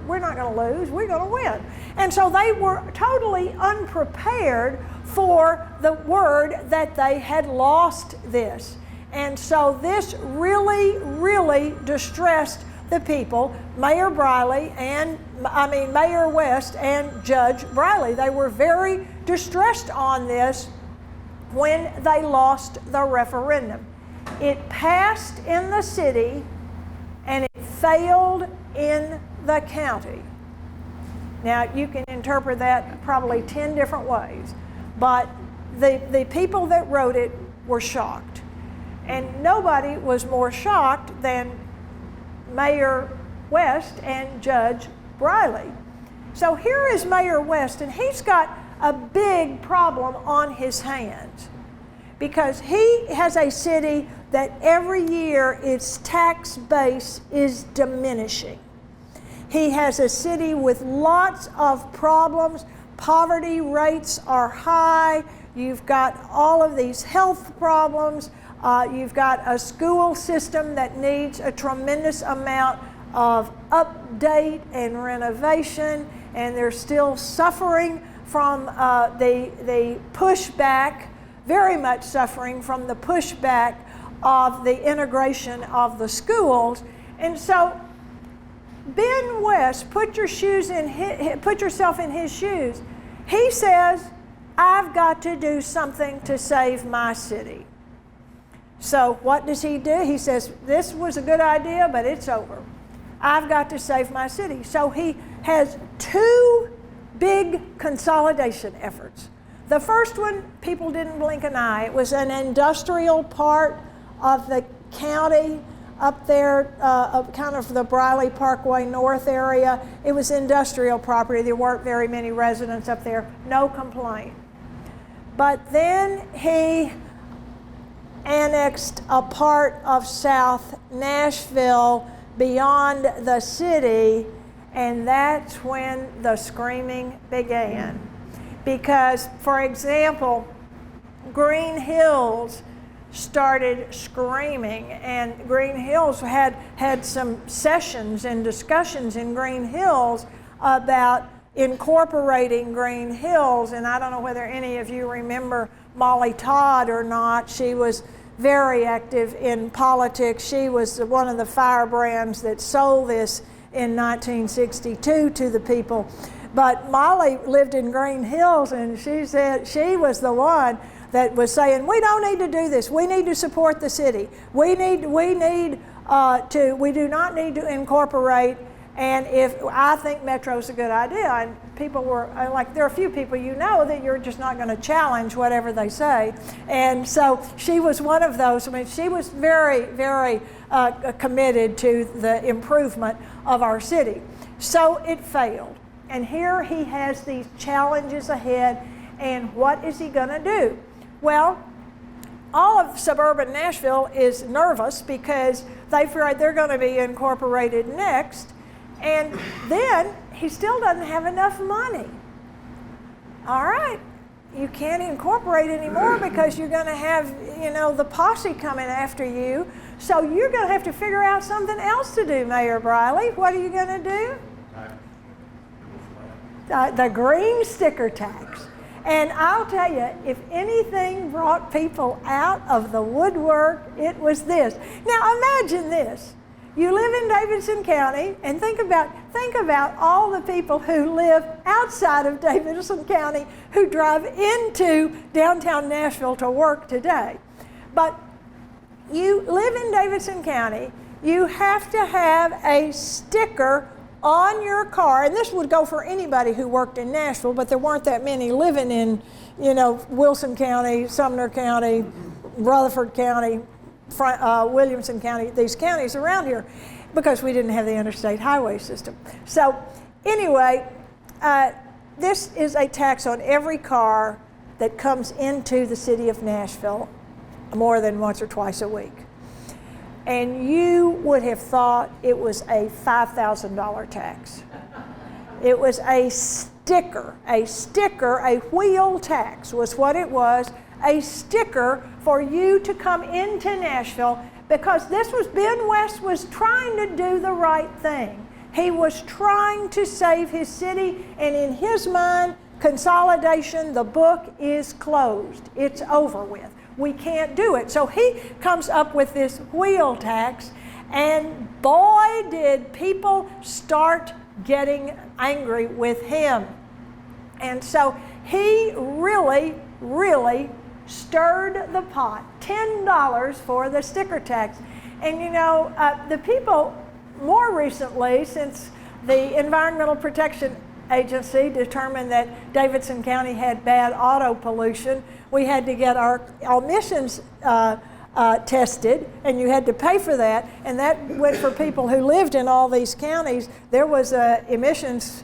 Speaker 1: We're not going to lose. We're going to win. And so they were totally unprepared for the word that they had lost this. And so this really, really distressed the people, Mayor West and Judge Briley. They were very distressed on this when they lost the referendum. It passed in the city and it failed in the county. Now, you can interpret that probably 10 different ways, but the people that wrote it were shocked. And nobody was more shocked than Mayor West and Judge Briley. So here is Mayor West, and he's got a big problem on his hands because he has a city that every year its tax base is diminishing. He has a city with lots of problems. Poverty rates are high. You've got all of these health problems. You've got a school system that needs a tremendous amount of update and renovation, and they're still suffering from the pushback, very much suffering from the pushback of the integration of the schools. And so Ben West, put yourself in his shoes. He says, I've got to do something to save my city. So what does he do? He says, this was a good idea, but it's over. I've got to save my city. So he has two big consolidation efforts. The first one, people didn't blink an eye. It was an industrial part of the county up there, kind of the Briley Parkway North area. It was industrial property. There weren't very many residents up there. No complaint. But then he annexed a part of South Nashville beyond the city, and that's when the screaming began. Because, for example, Green Hills started screaming, and Green Hills had some sessions and discussions in Green Hills about incorporating Green Hills. And I don't know whether any of you remember Molly Todd or not. She was very active in politics. She was one of the firebrands that sold this in 1962 to the people. But Molly lived in Green Hills, and she said she was the one that was saying, we don't need to do this. We need to support the city. We do not need to incorporate. And I think Metro's a good idea. And people were like, there are a few people you know that you're just not going to challenge whatever they say. And so she was one of those. I mean, she was very, very committed to the improvement of our city. So it failed. And here he has these challenges ahead. And what is he going to do? Well, all of suburban Nashville is nervous because they feel like they're going to be incorporated next. And then he still doesn't have enough money. All right, you can't incorporate anymore because you're going to have, the posse coming after you. So you're going to have to figure out something else to do, Mayor Briley. What are you going to do? The green sticker tax. And I'll tell you, if anything brought people out of the woodwork, it was this. Now imagine this. You live in Davidson County, and think about all the people who live outside of Davidson County who drive into downtown Nashville to work today. But you live in Davidson County, you have to have a sticker on your car, and this would go for anybody who worked in Nashville, but there weren't that many living in, Wilson County, Sumner County, Rutherford County, Williamson County, these counties around here, because we didn't have the interstate highway system. So anyway, this is a tax on every car that comes into the city of Nashville more than once or twice a week. And you would have thought it was a $5,000 tax. It was a sticker, a wheel tax was what it was, a sticker for you to come into Nashville, because Ben West was trying to do the right thing. He was trying to save his city, and in his mind, consolidation, the book is closed. It's over with. We can't do it. So he comes up with this wheel tax, And boy, did people start getting angry with him. And so he really, really stirred the pot. $10 for the sticker tax. And you know, the people more recently, since the Environmental Protection Agency determined that Davidson County had bad auto pollution, we had to get our emissions tested, and you had to pay for that, and that went for people who lived in all these counties. There was a emissions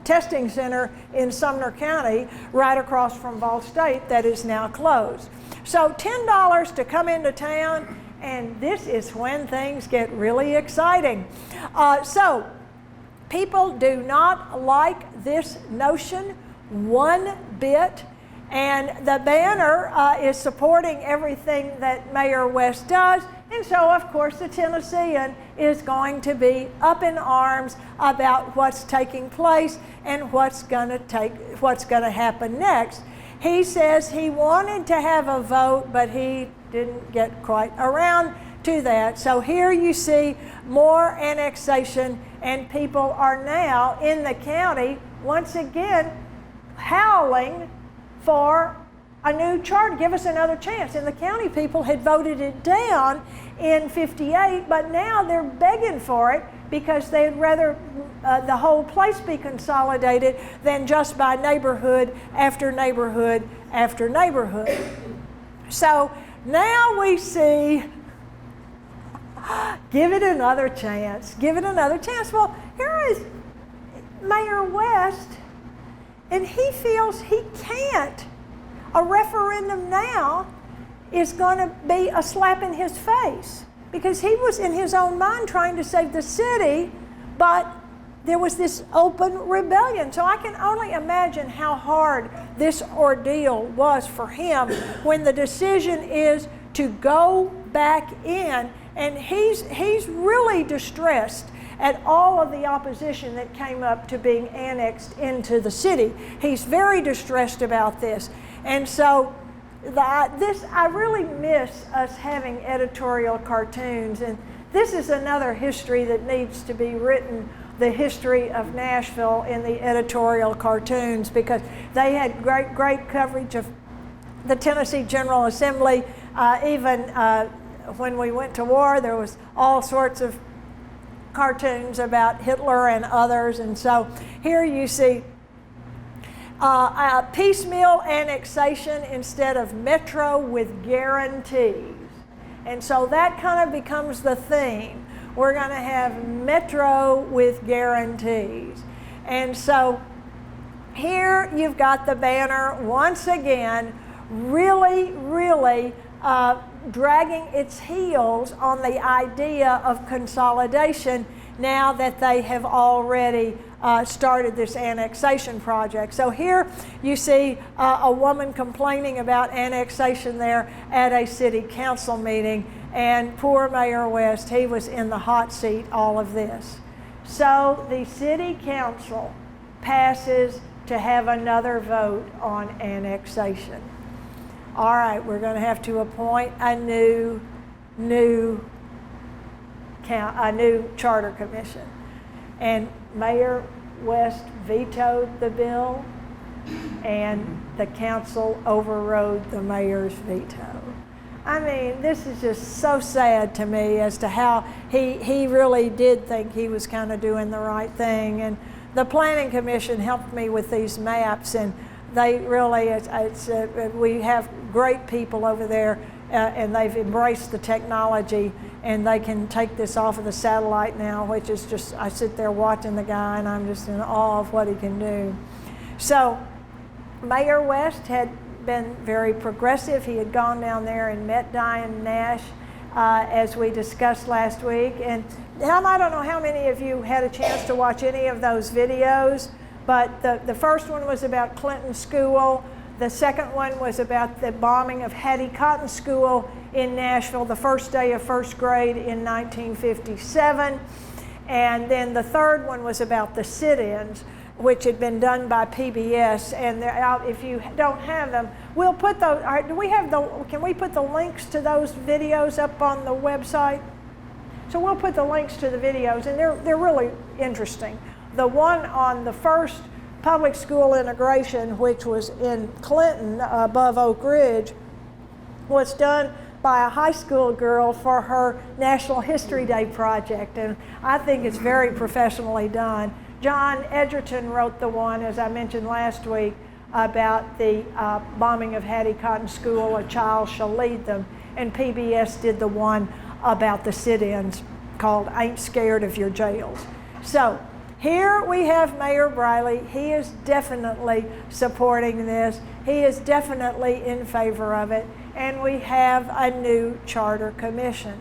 Speaker 1: testing center in Sumner County right across from Ball State that is now closed. So $10 to come into town, and this is when things get really exciting. So people do not like this notion one bit. And the banner is supporting everything that Mayor West does. And so, of course, the Tennessean is going to be up in arms about what's taking place and what's going to happen next. He says he wanted to have a vote, but he didn't get quite around to that. So here you see more annexation, and people are now in the county once again howling for a new charter. Give us another chance. And the county people had voted it down in '58, but now they're begging for it because they'd rather the whole place be consolidated than just by neighborhood after neighborhood after neighborhood. So now we see, give it another chance, give it another chance. Well, here is Mayor West, and he feels he can't. A referendum now is going to be a slap in his face because he was in his own mind trying to save the city, but there was this open rebellion. So I can only imagine how hard this ordeal was for him when the decision is to go back in, and he's really distressed at all of the opposition that came up to being annexed into the city. He's very distressed about this. And so I really miss us having editorial cartoons, and this is another history that needs to be written, the history of Nashville in the editorial cartoons, because they had great coverage of the Tennessee General Assembly. Even when we went to war, there was all sorts of cartoons about Hitler and others. And so here you see piecemeal annexation instead of metro with guarantees. And so that kind of becomes the theme. We're going to have metro with guarantees. And so here you've got the banner once again really dragging its heels on the idea of consolidation now that they have already started this annexation project. So here you see a woman complaining about annexation there at a city council meeting, and poor Mayor West, he was in the hot seat all of this. So the city council passes to have another vote on annexation. All right, we're going to have to appoint a new charter commission. And Mayor West vetoed the bill, and the council overrode the mayor's veto. I mean, this is just so sad to me as to how he really did think he was kind of doing the right thing. And the Planning Commission helped me with these maps, and they really, we have great people over there, and they've embraced the technology, and they can take this off of the satellite now, which is just, I sit there watching the guy, and I'm just in awe of what he can do. So Mayor West had been very progressive. He had gone down there and met Diane Nash, as we discussed last week. And I don't know how many of you had a chance to watch any of those videos, but the first one was about Clinton School. The second one was about the bombing of Hattie Cotton School in Nashville, the first day of first grade in 1957. And then the third one was about the sit-ins, which had been done by PBS. And if you don't have them, we'll put those. Can we put the links to those videos up on the website? So we'll put the links to the videos, and they're really interesting. The one on the first public school integration, which was in Clinton above Oak Ridge, was done by a high school girl for her National History Day project, and I think it's very professionally done. John Edgerton wrote the one, as I mentioned last week, about the bombing of Hattie Cotton School, A Child Shall Lead Them, and PBS did the one about the sit-ins called Ain't Scared of Your Jails. So here we have Mayor Briley. He is definitely supporting this. He is definitely in favor of it. And we have a new charter commission.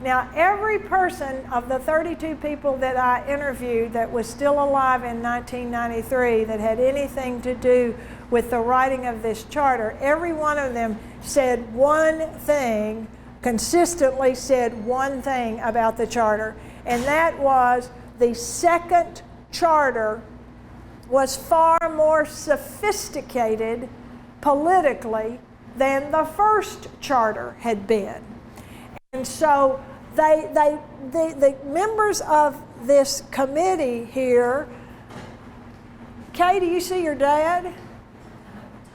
Speaker 1: Now, every person of the 32 people that I interviewed that was still alive in 1993 that had anything to do with the writing of this charter, every one of them said one thing, consistently said one thing about the charter, and that was the second charter was far more sophisticated politically than the first charter had been. And so the members of this committee here, Kay, do you see your dad?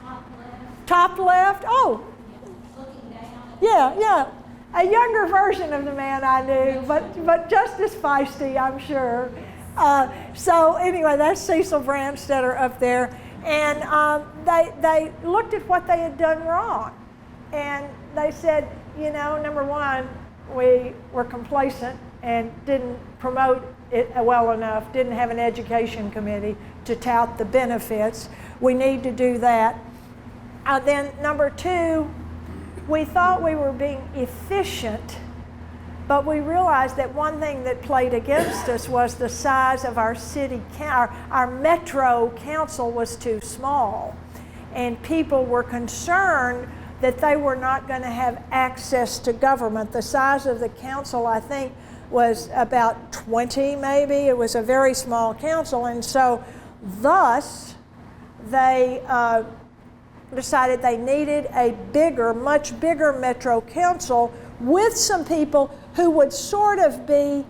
Speaker 3: Top left.
Speaker 1: Top left? Oh,
Speaker 3: Looking down.
Speaker 1: yeah. A younger version of the man I knew, but just as feisty, I'm sure. So anyway, that's Cecil Brandstetter up there. And they looked at what they had done wrong. And they said, you know, number one, we were complacent and didn't promote it well enough, didn't have an education committee to tout the benefits. We need to do that. Then number two, we thought we were being efficient, but we realized that one thing that played against us was the size of our city, our metro council was too small. And people were concerned that they were not going to have access to government. The size of the council, I think, was about 20 maybe. It was a very small council, and so thus they decided they needed a bigger, much bigger metro council with some people who would sort of be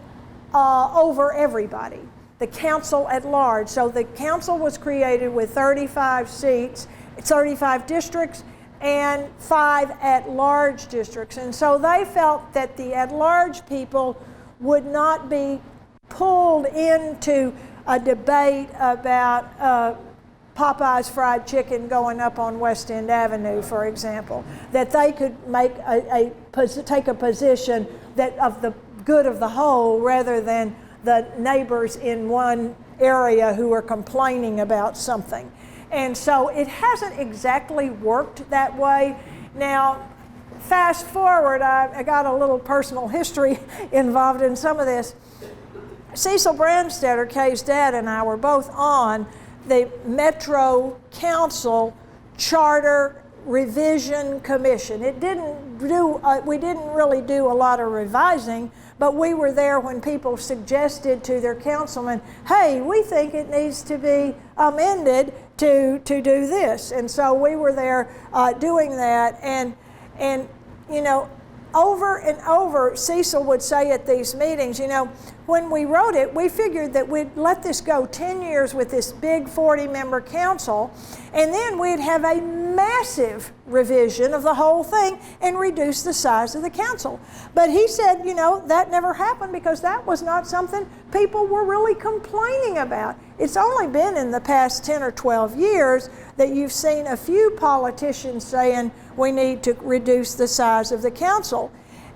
Speaker 1: over everybody, the council at large. So the council was created with 35 seats, 35 districts, and 5 at-large districts. And so they felt that the at-large people would not be pulled into a debate about Popeye's fried chicken going up on West End Avenue, for example, that they could make take a position that of the good of the whole rather than the neighbors in one area who are complaining about something. And so it hasn't exactly worked that way. Now, fast forward, I got a little personal history involved in some of this. Cecil Brandstetter, Kay's dad, and I were both on the Metro Council Charter Revision Commission. We didn't really do a lot of revising, but we were there when people suggested to their councilman, hey, we think it needs to be amended to do this. And so we were there doing that, and you know, over and over, Cecil would say at these meetings, you know, when we wrote it, we figured that we'd let this go 10 years with this big 40-member council, and then we'd have a massive revision of the whole thing and reduce the size of the council. But he said, you know, that never happened because that was not something people were really complaining about. It's only been in the past 10 or 12 years that you've seen a few politicians saying we need to reduce the size of the council.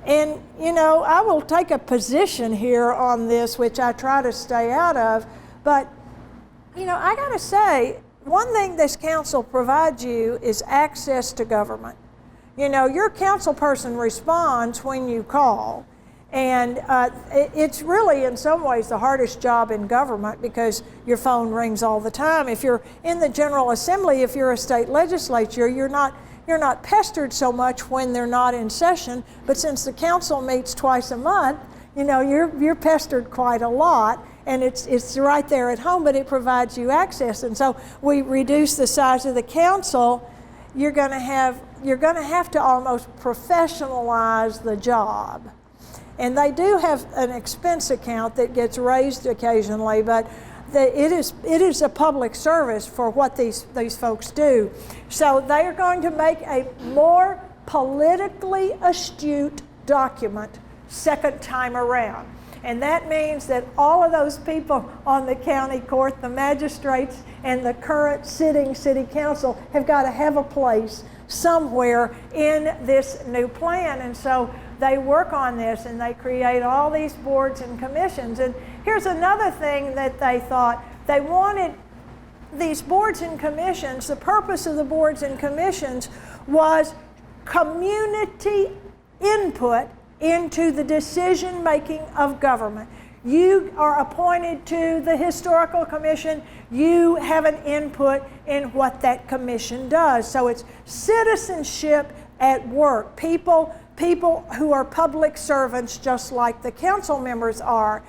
Speaker 1: And, you know, I will take a position here on this, which I try to stay out of, but, you know, I got to say, one thing this council provides you is access to government. You know, your council person responds when you call, and it's really, in some ways, the hardest job in government because your phone rings all the time. If you're in the General Assembly, if you're a state legislature, you're not pestered so much when they're not in session, but since the council meets twice a month, you know, you're pestered quite a lot, and it's right there at home, but it provides you access. And so we reduce the size of the council. You're going to have to almost professionalize the job. And they do have an expense account that gets raised occasionally, but it is a public service for what these folks do. So they are going to make a more politically astute document second time around. And that means that all of those people on the county court, the magistrates, and the current sitting city council have got to have a place somewhere in this new plan. And so they work on this and they create all these boards and commissions. And here's another thing that they thought. They wanted these boards and commissions, the purpose of the boards and commissions was community input into the decision making of government. You are appointed to the Historical Commission. You have an input in what that commission does. So it's citizenship at work. People who are public servants just like the council members are.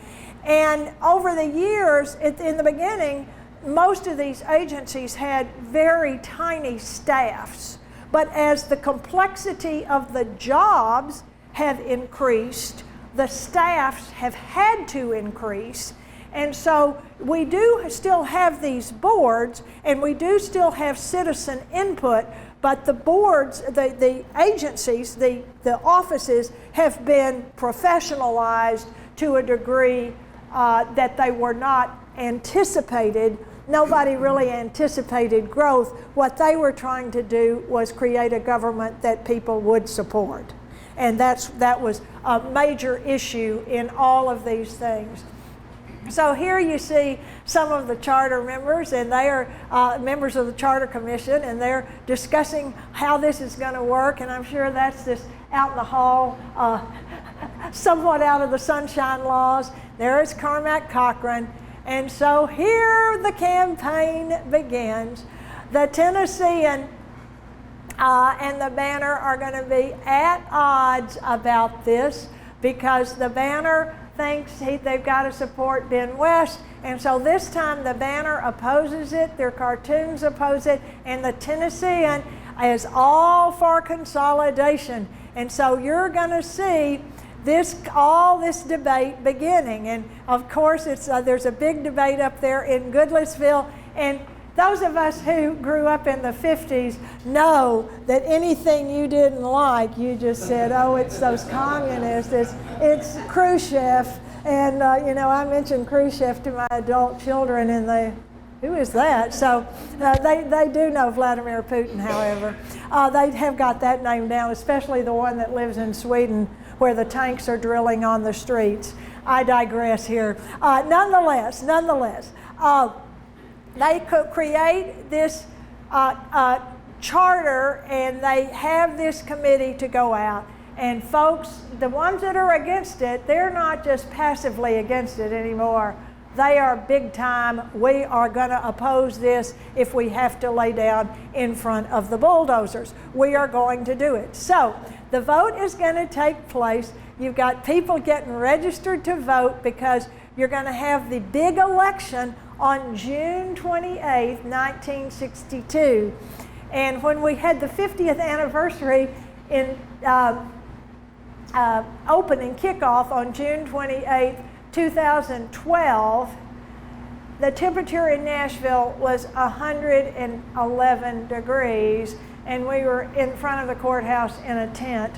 Speaker 1: And over the years, in the beginning, most of these agencies had very tiny staffs. But as the complexity of the jobs have increased, the staffs have had to increase. And so we do still have these boards and we do still have citizen input, but the boards, the agencies, the offices have been professionalized to a degree that they were not anticipated. Nobody really anticipated growth. What they were trying to do was create a government that people would support. And that was a major issue in all of these things. So here you see some of the charter members, and they are members of the Charter Commission, and they're discussing how this is going to work. And I'm sure that's just out in the hall, somewhat out of the sunshine laws. There is Carmack Cochran. And so here the campaign begins. The Tennessean and the Banner are going to be at odds about this because the Banner thinks they've got to support Ben West, and so this time the Banner opposes it, their cartoons oppose it, and the Tennessean is all for consolidation. And so you're going to see all this debate beginning. And of course there's a big debate up there in Goodlettsville, and those of us who grew up in the 50s know that anything you didn't like, you just said, oh, it's those communists, it's Khrushchev. And, I mentioned Khrushchev to my adult children, and who is that? So they do know Vladimir Putin, however. They have got that name down, especially the one that lives in Sweden where the tanks are drilling on the streets. I digress here. Nonetheless, they could create this charter, and they have this committee to go out. And folks, the ones that are against it, they're not just passively against it anymore. They are big time. We are going to oppose this if we have to lay down in front of the bulldozers. We are going to do it. So the vote is going to take place. You've got people getting registered to vote because you're going to have the big election on June 28th, 1962. And when we had the 50th anniversary in opening kickoff on June 28th, 2012, the temperature in Nashville was 111 degrees, and we were in front of the courthouse in a tent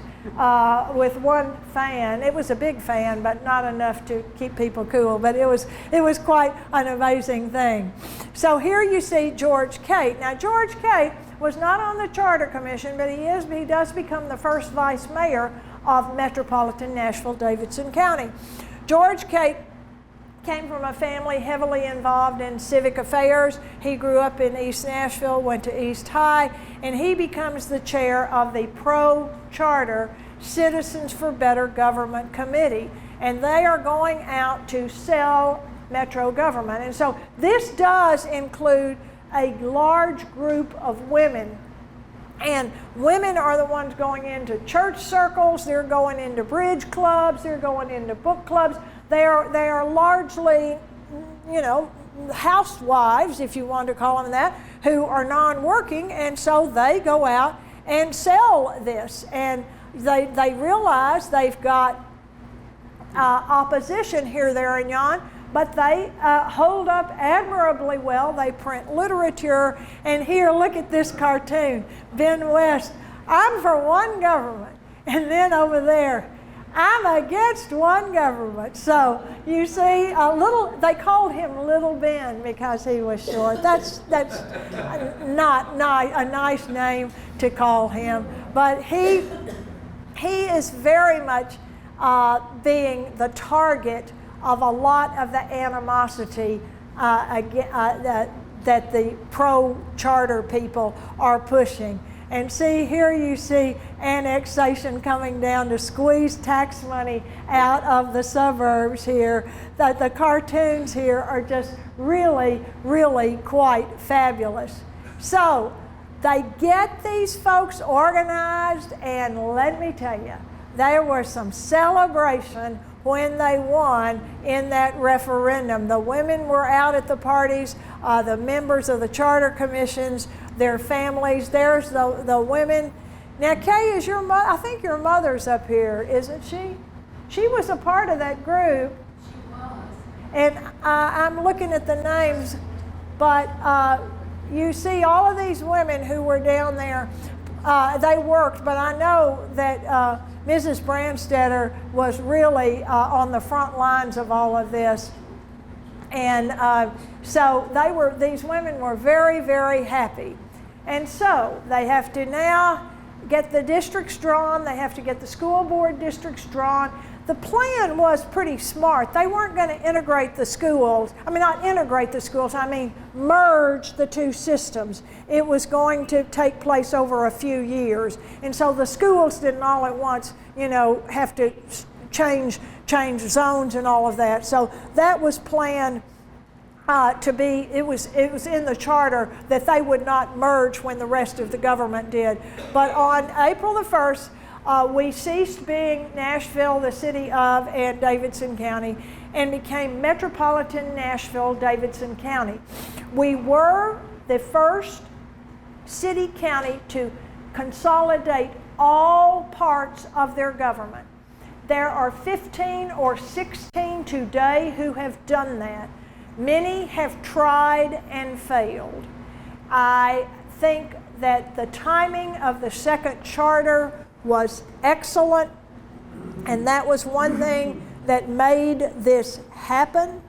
Speaker 1: with one fan. It was a big fan, but not enough to keep people cool, but it was quite an amazing thing. So here you see George Cate. Now George Cate was not on the Charter Commission, but he does become the first vice mayor of Metropolitan Nashville, Davidson County. George Cate came from a family heavily involved in civic affairs. He grew up in East Nashville, went to East High, and he becomes the chair of the pro-charter Citizens for Better Government Committee. And they are going out to sell metro government. And so this does include a large group of women. And women are the ones going into church circles, they're going into bridge clubs, they're going into book clubs. They are largely, housewives, if you want to call them that, who are non-working, and so they go out and sell this. And they realize they've got opposition here, there, and yon, but they hold up admirably well. They print literature, and here, look at this cartoon. Ben West, I'm for one government, and then over there, I'm against one government. So you see, they called him Little Ben because he was short. That's not a nice name to call him, but he is very much being the target of a lot of the animosity that the pro-charter people are pushing. And see, here you see annexation coming down to squeeze tax money out of the suburbs here. That the cartoons here are just really, really quite fabulous. So they get these folks organized, and let me tell you, there was some celebration when they won in that referendum. The women were out at the parties, the members of the charter commissions, their families. There's the women. Now, Kay, is your mother? I think your mother's up here, isn't she? She was a part of that group.
Speaker 3: She was.
Speaker 1: And I'm looking at the names, but you see all of these women who were down there. They worked, but I know that Mrs. Branstetter was really on the front lines of all of this. And so these women were very, very happy. And so they have to now get the districts drawn. They have to get the school board districts drawn. The plan was pretty smart. They weren't going to integrate the schools. I mean, not integrate the schools, I mean merge the two systems. It was going to take place over a few years. And so the schools didn't all at once, have to change zones and all of that. So that was planned to be, it was in the charter that they would not merge when the rest of the government did. But on April the 1st, we ceased being Nashville, the city of, and Davidson County, and became Metropolitan Nashville, Davidson County. We were the first city-county to consolidate all parts of their government. There are 15 or 16 today who have done that. Many have tried and failed. I think that the timing of the second charter was excellent, and that was one thing that made this happen.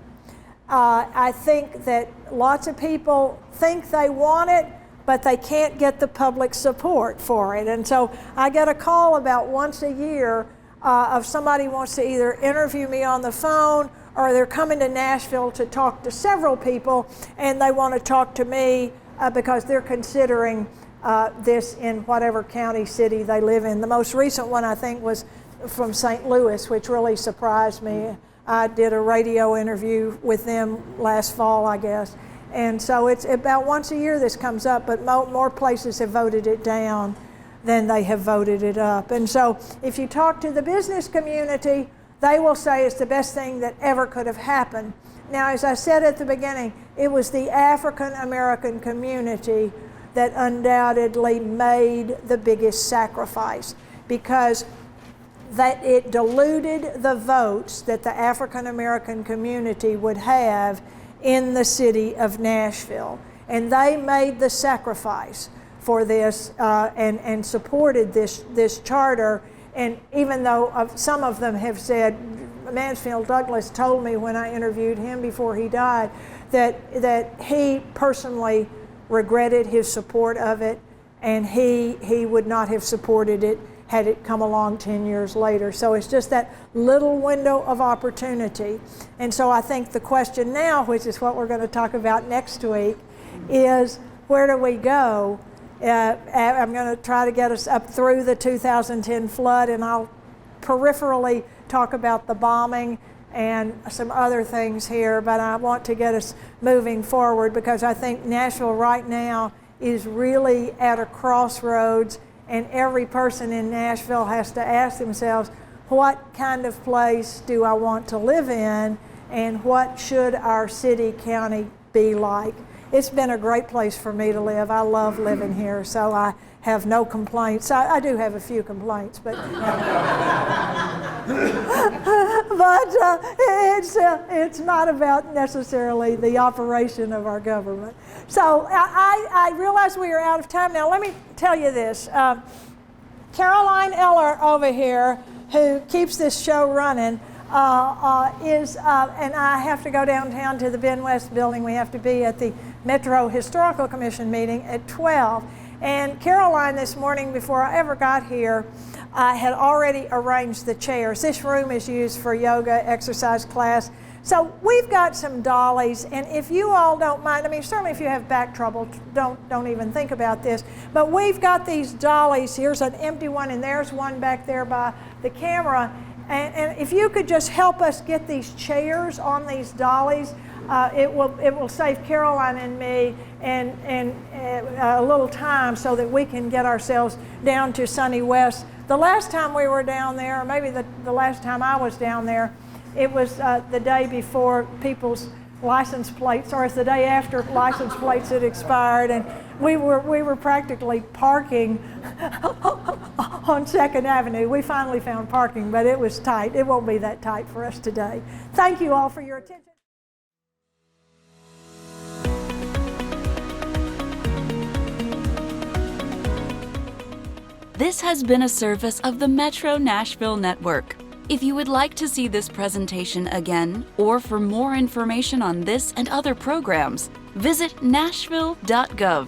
Speaker 1: I think that lots of people think they want it, but they can't get the public support for it. And so I get a call about once a year of somebody who wants to either interview me on the phone, or they're coming to Nashville to talk to several people, and they want to talk to me because they're considering this in whatever county, city they live in. The most recent one, I think, was from St. Louis, which really surprised me. I did a radio interview with them last fall, I guess. And so it's about once a year this comes up, but more places have voted it down than they have voted it up. And so if you talk to the business community, they will say it's the best thing that ever could have happened. Now, as I said at the beginning, it was the African American community that undoubtedly made the biggest sacrifice, because that it diluted the votes that the African American community would have in the city of Nashville. And they made the sacrifice for this and supported this charter. And even though some of them have said, Mansfield Douglas told me when I interviewed him before he died, that he personally regretted his support of it, and he would not have supported it had it come along 10 years later. So it's just that little window of opportunity. And so I think the question now, which is what we're going to talk about next week, is where do we go? I'm going to try to get us up through the 2010 flood, and I'll peripherally talk about the bombing and some other things here, but I want to get us moving forward, because I think Nashville right now is really at a crossroads, and every person in Nashville has to ask themselves, what kind of place do I want to live in, and what should our city, county be like? It's been a great place for me to live. I love living here, so I have no complaints. I do have a few complaints, but but it's not about necessarily the operation of our government. So I realize we are out of time now. Let me tell you this. Caroline Eller over here, who keeps this show running, and I have to go downtown to the Ben West building. We have to be at the Metro Historical Commission meeting at 12. And Caroline this morning, before I ever got here, had already arranged the chairs. This room is used for yoga, exercise class. So we've got some dollies, and if you all don't mind, I mean, certainly if you have back trouble, don't even think about this, but we've got these dollies. Here's an empty one, and there's one back there by the camera. And if you could just help us get these chairs on these dollies, it will save Caroline and me and a little time so that we can get ourselves down to Sunny West. The last time we were down there, or maybe the last time I was down there, it was the day before people's license plates, or it's the day after license plates had expired, and we were practically parking on 2nd Avenue. We finally found parking, but it was tight. It won't be that tight for us today. Thank you all for your attention.
Speaker 4: This has been a service of the Metro Nashville Network. If you would like to see this presentation again, or for more information on this and other programs, visit nashville.gov.